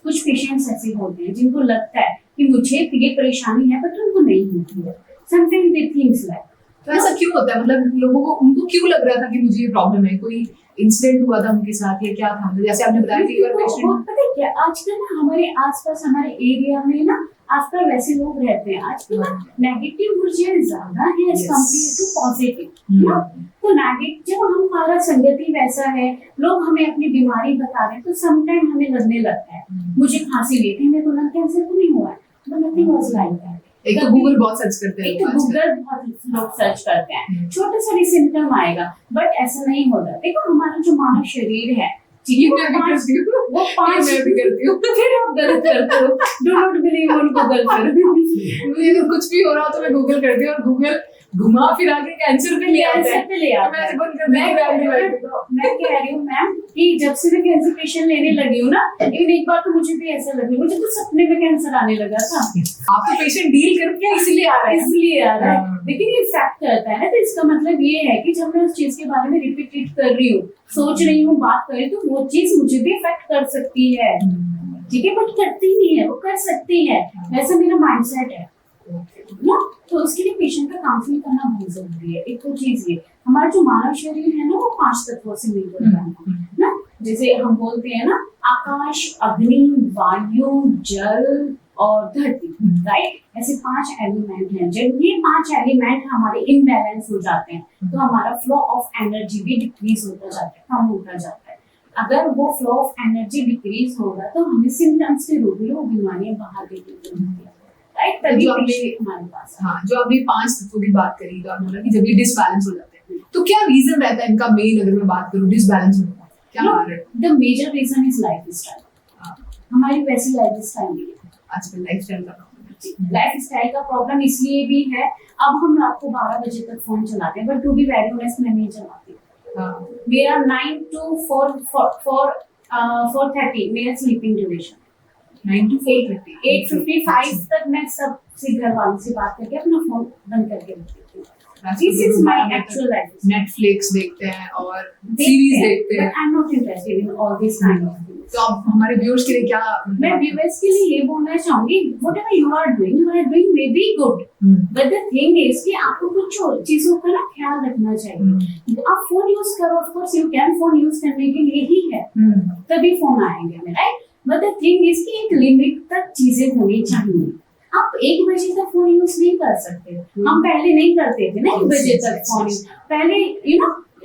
कुछ पेशेंट्स ऐसे होते हैं जिनको लगता है कि मुझे ये परेशानी है, बट उनको नहीं होती है। समटाइम्स दे थिंक्स लाइक, तो ऐसा क्यों होता है? मतलब लोगों को, उनको क्यों लग रहा था कि मुझे ये प्रॉब्लम है? कोई इंसिडेंट हुआ था उनके साथ या क्या था? जैसे आपने बताया कि पता है क्या, आजकल ना हमारे आसपास, हमारे एरिया में ना आजकल वैसे लोग रहते हैं, आजकल ना नेगेटिव ऊर्जा ज्यादा है एज कम्पेयर टू पॉजिटिव। तो नेगेटिव, जब हमारा संगति वैसा है, लोग हमें अपनी बीमारी बता रहे हैं, तो समटाइम हमें लगने लगता है मुझे खांसी लेती है, मेरे को लंग कैंसर तो नहीं हुआ है, but nothing was like that। एक तो गूगल बहुत सर्च करते हैं एक तो लोग आजकल। गूगल बहुत लोग सर्च करते हैं, छोटा सा भी सिम्टम आएगा, बट ऐसा नहीं होता। देखो हमारा जो मानव शरीर है, ये मैं भी करती हूँ, वो पांच ये मैं भी करती हूँ। फिर आप गलत करते हो। Do not believe on Google पर। मुझे अगर कुछ भी हो रहा हो तो मैं गूगल करती हूँ और गूगल घुमा फिरा के कैंसर पे ले आता है। कैंसर पे ले आता मैं है। ऐसे बंद कर देती हूँ। मैं कह रही हूँ मैम कि जब से मैं कैंसर पेशेंट लेने लगी हूँ ना, इवन एक बार तो मुझे भी ऐसा लगा, मुझे तो सपने में कैंसर आने लगा था। आप तो पेशेंट डील करके इसलिए आ रहे हैं। इसलिए आ रहा है, हाँ। लेकिन ये इफेक्ट करता है ना, तो इसका मतलब ये है कि जब मैं उस चीज के बारे में रिपीट कर रही हूँ, सोच रही हूँ, बात कर रही हूँ, तो वो चीज मुझे भी इफेक्ट कर सकती है। ठीक है, बट करती नहीं है, वो कर सकती है, वैसा मेरा माइंडसेट है ना। तो उसके लिए पेशेंट का काउंसलिंग करना बहुत जरूरी है। एक तो चीज ये, हमारा जो मानव शरीर है ना, वो 5 तत्वों से मिलकर बना है ना। जैसे हम बोलते हैं ना, आकाश, अग्नि, वायु, जल और धरती, राइट। ऐसे 5 एलिमेंट हैं। जब ये 5 एलिमेंट हमारे इनबैलेंस हो जाते हैं, तो हमारा फ्लो ऑफ एनर्जी भी डिक्रीज होता जाता है, कम होता जाता है। अगर वो फ्लो ऑफ एनर्जी डिक्रीज होगा तो हमें सिम्टम्स के रूप में वो बीमारियां बाहर देखने को मिलती है, राइट। तभी जो आपने पेशेंट हमारे पास हाँ, जो आपने 5 तत्वों की बात करी, तो आपने बोला कि जब ये डिसबैलेंस हो जाते हैं तो क्या रीजन रहता है इनका मेन, अगर मैं बात करूँ डिसबैलेंस होने का क्या कारण? The major reason is lifestyle. हमारी वैसी लाइफस्टाइल नहीं है आजकल लाइफस्टाइल का प्रॉब्लम है। लाइफस्टाइल का प्रॉब्लम इसलिए भी है, अब हम रात को 12 बजे तक फोन चलाते हैं, but to be very honest मैं नहीं चलाती। मेरा 9 to 4:30 मेरा स्लीपिंग ड्यूरेशन, 9 to 4:30, 8:55 तक मैं सबसे घर वालों से बात करके अपना फोन बंद करके रखती हूँ। This is my actual life. Netflix देखते हैं और सीरीज देखते हैं। But I'm not interested in all these kind of things. तो आप हमारे व्यूअर्स के लिए क्या? मैं व्यूअर्स के लिए ये बोलना चाहूंगी, whatever you are doing may be good, but the thing is कि आपको कुछ चीजों का ना ख्याल रखना चाहिए। आप फोन यूज करो, of course you can, phone use करने के लिए ही है, तभी फोन आएंगे, right. But the thing is कि एक लिमिट तक चीजें होनी चाहिए। आप 1 बजे तक फोन यूज नहीं कर सकते। हम पहले नहीं करते थे ना 1 बजे तक फोन। पहले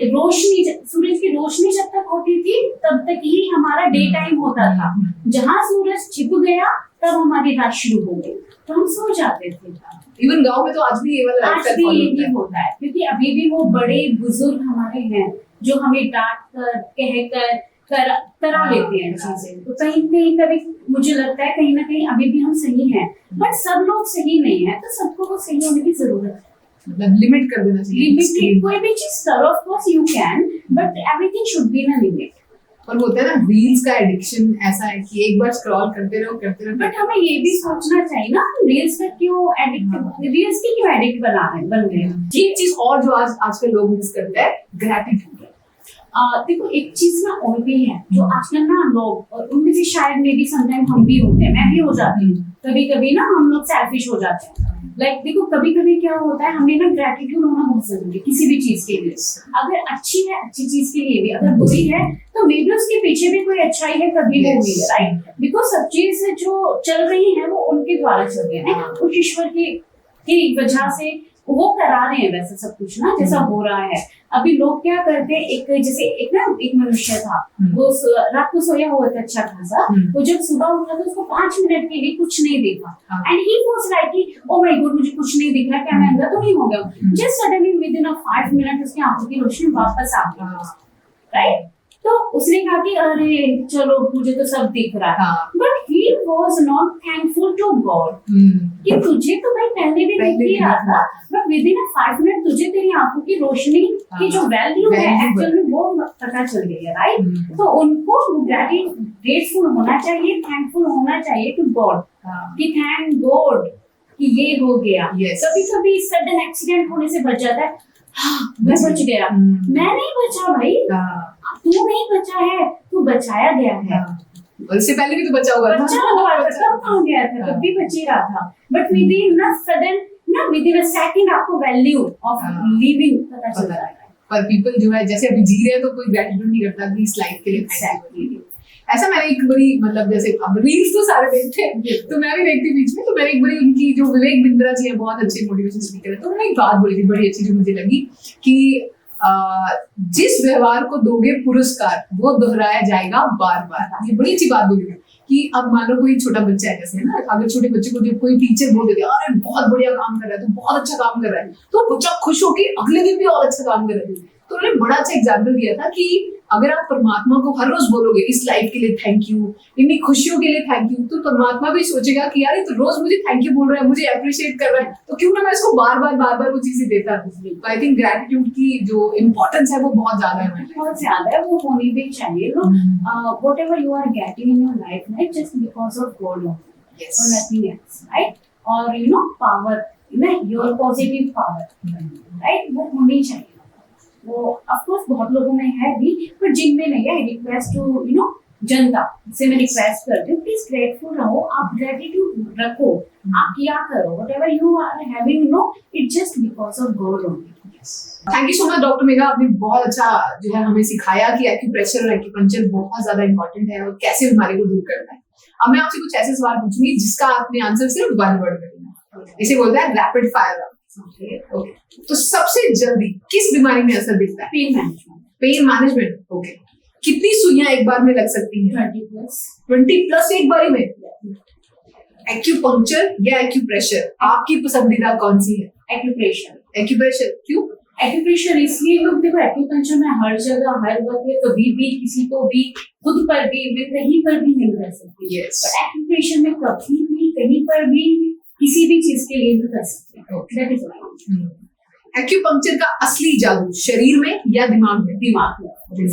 रोशनी, सूरज की रोशनी जब तक होती थी तब तक ही हमारा डे टाइम होता था। जहाँ सूरज छिप गया तब हमारी रात शुरू हो गई, तो हम सो जाते थे। इवन गांव में तो आज भी ये वाला आज लाइफस्टाइल भी फॉलो यही होता है, क्योंकि अभी भी वो बड़े बुजुर्ग हमारे हैं जो हमें डांट कर, कह कर करा लेते हैं चीजें। तो कहीं कहीं कभी मुझे लगता है कहीं ना कहीं अभी भी हम सही हैं, बट सब लोग सही नहीं है, तो सबको वो सही होने की जरूरत है। मतलब लिमिट कर देना चाहिए। लिमिट, कोई भी चीज करो, of course you can, but everything should be in a limit. और होता है ना रील्स का एडिक्शन ऐसा है कि एक बार स्क्रॉल करते रहो। बट हमें ये भी सोचना चाहिए ना, रील्स का क्यों रील्स की क्यों एडिक्ट बन गए हैं। एक चीज और जो आजकल लोग मिस करते हैं, ग्रैटिट्यूड। देखो एक चीज ना और भी है जो आजकल ना लोग, और उनमें से शायद मे भी समटाइम हम भी होते हैं, मैं भी हो जाती हूँ कभी कभी ना, हम लोग सेल्फिश हो जाते हैं। लाइक देखो कभी कभी क्या होता है, हमें ना ग्रेटिट्यूड होना बहुत जरूरी है किसी भी चीज के लिए। अगर अच्छी है अच्छी चीज के लिए भी, अगर बुरी है तो मे बी उसके पीछे भी कोई अच्छाई है, कभी वो हुई है, राइट। बिकॉज सब चीज जो चल रही है वो उनके द्वारा चल रही है, उस ईश्वर की वजह से वो करा रहे हैं वैसे सब कुछ ना, जैसा हो रहा है। अभी लोग क्या करते हैं, एक मनुष्य था, वो रात को सोया हुआ था अच्छा खासा, वो जब सुबह उठा तो उसको 5 मिनट के लिए कुछ नहीं देखा, and he was like oh my God मुझे कुछ नहीं दिख रहा, क्या मैं अंधा तो नहीं हो गया। Just suddenly with in 5 minute उसकी आंखों की रोशनी वापस आ गई, राइट। तो उसने कहा कि अरे चलो मुझे तो सब दिख रहा है, but he was not thankful to God कि तुझे तो भाई पहले भी दिख ही रहा था, बट विद इन 5 मिनट तुझे तेरी आंखों की रोशनी की जो वैल्यू है एक्चुअल में वो पता चल गई है, राइट। तो उनको ग्रेटफुल होना चाहिए, थैंकफुल होना चाहिए टू गॉड कि थैंक गॉड कि ये हो गया। कभी कभी सडन एक्सीडेंट होने से बच जाता है, मैं बच गया, मैं नहीं बचा भाई, तू नहीं बचा है, तू बचाया गया है। और इससे पहले भी तो बचा हुआ था, तब कहाँ गया था, तब भी बच ही रहा था, but with in a second आपको वैल्यू ऑफ लिविंग पता चल रहा है। पर पीपल जो है जैसे अभी जी रहे हैं तो कोई ग्रेटिट्यूड नहीं करता कि इस लाइफ के लिए थैंक यू। ऐसा मैंने एक बड़ी मतलब जैसे अब रील्स तो सारे देखते हैं तो मैं भी देखती बीच में, तो मैंने एक बड़ी उनकी जो विवेक बिंद्रा जी है बहुत अच्छे मोटिवेशन स्पीकर है, तो उन्होंने एक बात बोली थी बड़ी अच्छी जो मुझे लगी कि जिस व्यवहार को दोगे पुरस्कार वो दोहराया जाएगा बार बार। ये बड़ी अच्छी बात बोली थी कि अब मान लो कोई छोटा बच्चा है जैसे, है ना, अगर छोटे बच्चे को जब कोई टीचर बोल देते अरे बहुत बढ़िया काम कर रहा है, तो बहुत अच्छा काम कर रहा है, तो बच्चा खुश होकर अगले दिन भी और अच्छा काम कर रहा है। तो उन्होंने बड़ा अच्छा एग्जाम्पल दिया था कि अगर आप परमात्मा को हर रोज बोलोगे इस लाइफ के लिए थैंक यू, इन्हीं खुशियों के लिए थैंक यू, तो परमात्मा भी सोचेगा कि यार ये तो रोज मुझे थैंक यू बोल रहा है, मुझे अप्रिशिएट कर रहा है, तो क्यों ना मैं इसको बार बार वो चीजें देता रहूं। तो आई थिंक ग्रेटिट्यूड की जो इम्पोर्टेंस है वो बहुत ज्यादा है। बहुत ज्यादा है, वो होनी भी चाहिए। लोग whatever you are getting in your life ना, just because of God Yes. और नथिंग एल्स, राइट? और you know power, your positive power, right, वो होनी चाहिए। वो ऑफ कोर्स बहुत लोगों में है भी, पर जिनमें नहीं है। रिक्वेस्ट टू जनता से मैं रिक्वेस्ट करती हूँ, प्लीज ग्रेटफुल रहो, आप ग्रेटिट्यूड रखो, आप किया करो, whatever you are having, it just because of God only. Thank you so much doctor Megha, आपने बहुत अच्छा जो है हमें सिखाया कि एक्यूप्रेशर और एक्यूपंक्चर बहुत ज्यादा इंपॉर्टेंट है और कैसे बीमारी को दूर करना है। अब मैं आपसे कुछ ऐसे सवाल पूछूंगी जिसका आपने आंसर सिर्फ वन वर्ड में देना है। इसे बोलते हैं रैपिड फायर राउंड। ओके, तो सबसे जल्दी किस बीमारी में असर दिखता है? Pain management. Pain management. Okay, कितनी सुइयां एक बार में लग सकती हैं? 20+ एक बारी में। एक्यूपंक्चर या एक्यूप्रेशर, आपकी पसंदीदा कौन सी है? एक्यूप्रेशर। एक्यूप्रेशर क्यों? एक्यूप्रेशर इसलिए क्योंकि देखो एक्यूपंक्चर में हर जगह हर वक्त कभी भी किसी को भी खुद पर भी कहीं पर भी नहीं कर सकते। Yes. पर एक्यूप्रेशर में कभी भी कहीं पर भी किसी भी चीज के लिए भी कर सकते हैं। That is why. एक्यूपंक्चर का असली जादू शरीर में या दिमाग में? दिमाग में।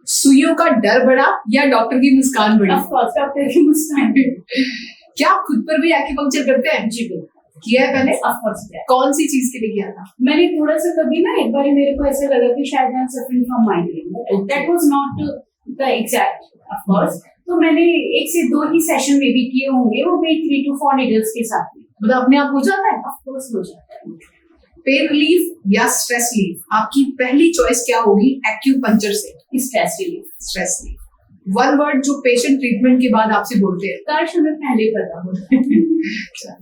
सुइयों का डर बढ़ा या डॉक्टर की मुस्कान बढ़ी? Of course, डॉक्टर की मुस्कान। क्या आप खुद पर भी एक्यूपंक्चर करते हैं? जी बिल्कुल किया है पहले? Of course, yeah. कौन सी चीज के लिए किया था? मैंने थोड़ा सा कभी ना एक बार मेरे को ऐसा लगा कि शायद I am suffering from migraine, that was not the exact, of course. तो मैंने 1 से 2 ही सेशन में भी किए होंगे, वो भी 3 to 4 नीडल्स के साथ में। मतलब अपने आप हो जाता है? ऑफ कोर्स हो जाता है। पेन रिलीफ या स्ट्रेस रिलीफ, आपकी पहली चॉइस क्या होगी एक्यूपंक्चर से? Stress relief. Stress relief. One word जो पेशेंट ट्रीटमेंट के बाद आपसे बोलते हैं? काश हमें पहले पता हो।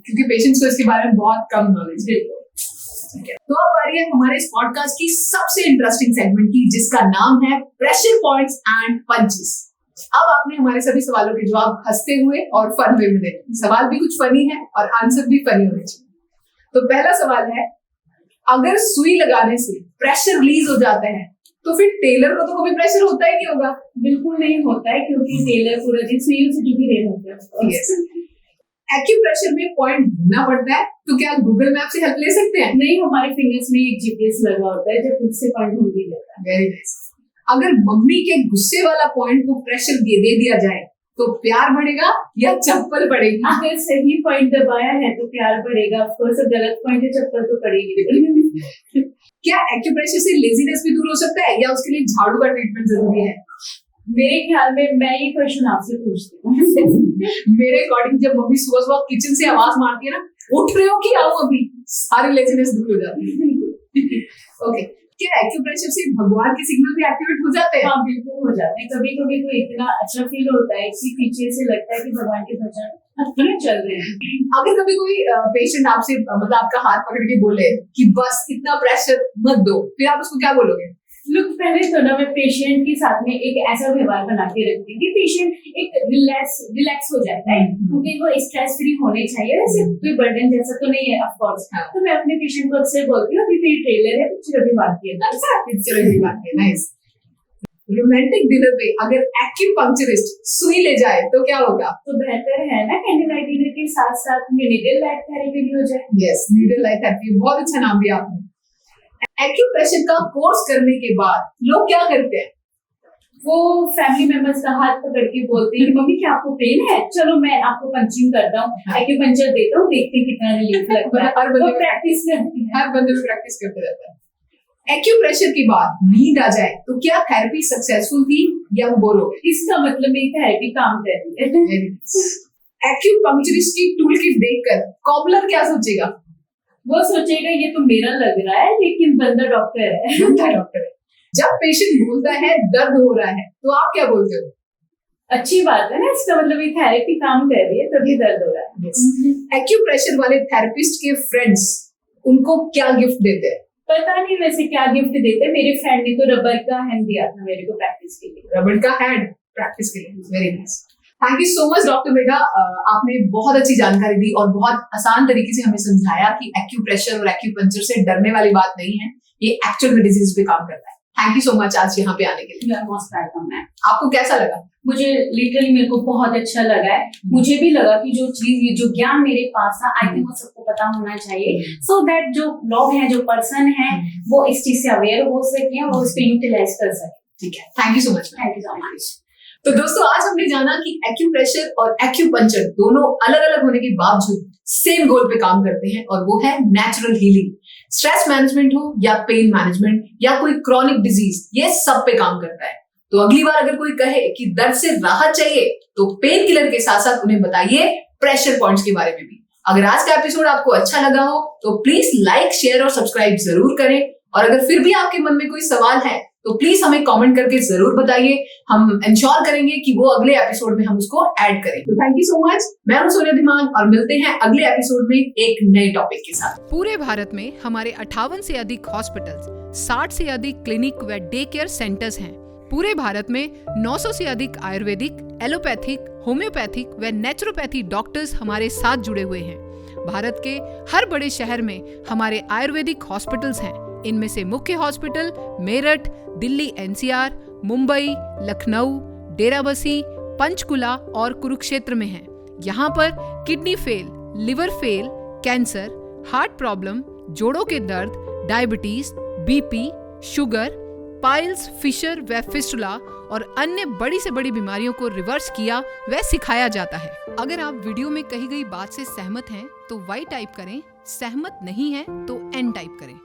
क्योंकि पेशेंट्स को इसके बारे में बहुत कम नॉलेज है। तो अब आ रही है हमारे इस पॉडकास्ट की सबसे इंटरेस्टिंग सेगमेंट की, जिसका नाम है प्रेशर पॉइंट्स एंड पंचेस। अब आपने हमारे सभी सवालों के जवाब हंसते हुए और फन वे में देने। सवाल भी कुछ फनी है और आंसर भी फनी होने चाहिए। तो पहला सवाल है, अगर सुई लगाने से प्रेशर रिलीज हो जाता है तो फिर टेलर को तो कभी प्रेशर होता ही नहीं होगा? बिल्कुल नहीं होता है, क्योंकि टेलर पूरा दिन सुइयों से जुड़ी रहे होते हैं। Yes. एक्यूप्रेशर में पॉइंट ढूंढना पड़ता है, तो क्या गूगल मैप से हेल्प ले सकते हैं? नहीं, हमारे फिंगर्स में एक जीपीएस लगा होता है जो खुद से पॉइंट ढूंढ ही लेता है। Very nice. अगर मम्मी के गुस्से वाला पॉइंट को प्रेशर दे दिया जाए तो प्यार बढ़ेगा या चप्पल पड़ेगी? अगर सही पॉइंट दबाया है तो प्यार बढ़ेगा, ऑफ कोर्स। गलत पॉइंट है चप्पल तो पड़ेगी। क्या एक्यूप्रेशर से लेजीनेस भी दूर हो सकता है या उसके लिए झाड़ू का ट्रीटमेंट जरूरी है? मेरे ख्याल में मैं ये क्वेश्चन आपसे पूछती हूँ। मेरे अकॉर्डिंग जब मम्मी सुबह सुबह किचन से आवाज मारती है ना, उठ रहे हो कि आओ अभी, सारी लेजीनेस दूर हो जाती है। ओके, क्या एक्यूप्रेशर से भगवान के सिग्नल भी एक्टिवेट हो जाते हैं? हाँ बिल्कुल हो जाते हैं। कभी कभी तो इतना अच्छा फील होता है कि पीछे से लगता है कि भगवान के भजन चल रहे हैं। अगर कभी कोई पेशेंट आपसे मतलब आपका हाथ पकड़ के बोले कि बस इतना प्रेशर मत दो, फिर आप उसको क्या बोलोगे? लुक, पहले तो ना मैं पेशेंट के साथ में एक ऐसा व्यवहार बना के रखती हूँ कि पेशेंट एक रिलैक्स हो जाता है, क्योंकि वो स्ट्रेस फ्री होने चाहिए। वैसे कोई बर्डन जैसा तो नहीं है ऑफ कोर्स। तो मैं अपने पेशेंट को अक्सर बोलती हूँ कि तेरी ट्रेलर है, पिक्चर अभी बात किया। नाइस। रोमांटिक डिनर पे अगर एक्यूपंक्चरिस्ट सुई ले जाए तो क्या होगा? तो बेहतर है ना कैंडल लाइट डिनर के साथ साथ नीडल लाइट थेरेपी भी हो जाए। यस, नीडल लाइट थेरेपी, बहुत अच्छा नाम दिया आपने। एक्यूप्रेशर का कोर्स करने के बाद लोग क्या करते हैं? वो फैमिली मेंबर्स का हाथ पकड़ के बोलते हैं कि मम्मी क्या आपको पेन है, चलो मैं आपको पंचिंग करता हूँ, एक्यूपंक्चर देता हूँ, देखते हैं कितना रिलीफ लगता है। हर बंदे प्रैक्टिस करते हैं, हर बंदे में प्रैक्टिस करते रहता है। एक्यूप्रेशर के बाद नींद आ जाए तो क्या थेरेपी सक्सेसफुल थी या वो बोर हो गई? इसका मतलब मेरी थेरेपी काम कर रही है। एक्यूपंक्चरिस्ट की टूल किट देखकर कॉबलर क्या सोचेगा? वो सोचेगा ये तो मेरा लग रहा है, लेकिन बंदा डॉक्टर है। डॉक्टर है। जब पेशेंट बोलता है दर्द हो रहा है तो आप क्या बोलते हो? अच्छी बात है ना, इसका मतलब ये थेरेपी काम कर रही है तभी दर्द हो रहा है। एक्यूप्रेशर वाले थेरेपिस्ट के फ्रेंड्स उनको क्या गिफ्ट देते हैं? पता नहीं वैसे क्या गिफ्ट देते। मेरे फ्रेंड ने तो रबर का हैंड दिया था मेरे को प्रैक्टिस के लिए। रबर का हैंड प्रैक्टिस के लिए, very nice. Thank you so much doctor Megha. आपने बहुत अच्छी जानकारी दी और बहुत आसान तरीके से हमें समझाया कि एक्यूप्रेशर और एक्यूपंक्चर से डरने वाली बात नहीं है, ये एक्चुअल में डिजीज पे काम करता है। थैंक यू सो मच आज यहाँ पे आने के लिए। Most welcome ma'am. आपको कैसा लगा? मुझे लिटरली मेरे को बहुत अच्छा लगा है। मुझे भी लगा कि जो चीज जो ज्ञान मेरे पास था आई थिंक वो सबको पता होना चाहिए, सो दैट जो लोग हैं जो पर्सन है वो इस चीज से अवेयर हो सके और उस पर यूटिलाइज कर सके। ठीक है, thank you so much. Thank you so much. तो दोस्तों आज हमने जाना कि एक्यूप्रेशर और एक्यूपंक्चर दोनों अलग अलग होने के बावजूद सेम गोल पे काम करते हैं और वो है नेचुरल हीलिंग। स्ट्रेस मैनेजमेंट हो या पेन मैनेजमेंट या कोई क्रॉनिक डिजीज, ये सब पे काम करता है। तो अगली बार अगर कोई कहे कि दर्द से राहत चाहिए तो पेन किलर के साथ साथ उन्हें बताइए प्रेशर पॉइंट्स के बारे में भी। अगर आज का एपिसोड आपको अच्छा लगा हो तो प्लीज लाइक, शेयर और सब्सक्राइब जरूर करें। और अगर फिर भी आपके मन में कोई सवाल है तो प्लीज हमें कमेंट करके जरूर बताइए। हम इंश्योर करेंगे कि वो अगले एपिसोड में हम उसको ऐड करें। तो थैंक यू सो मच। मैं हूं सोनिया धीमान और मिलते हैं अगले एपिसोड में एक नए टॉपिक के साथ। पूरे भारत में हमारे 58 से अधिक हॉस्पिटल्स, 60 से अधिक क्लिनिक व डे केयर सेंटर्स हैं। पूरे भारत में 900 से अधिक आयुर्वेदिक, एलोपैथिक, होम्योपैथिक व नेचुरोपैथी डॉक्टर्स हमारे साथ जुड़े हुए हैं। भारत के हर बड़े शहर में हमारे आयुर्वेदिक हॉस्पिटल्स हैं। इनमें से मुख्य हॉस्पिटल मेरठ, दिल्ली एनसीआर, मुंबई, लखनऊ, डेराबसी, पंचकुला और कुरुक्षेत्र में हैं। यहाँ पर kidney fail, liver fail, cancer, heart problem, जोड़ों के दर्द, diabetes, BP, sugar, piles, fissure व फिस्टुला और अन्य बड़ी से बड़ी बीमारियों को रिवर्स किया व सिखाया जाता है। अगर आप वीडियो में कही गई बात से सहमत हैं तो वाई टाइप करें, सहमत नहीं हैं तो एन टाइप करें।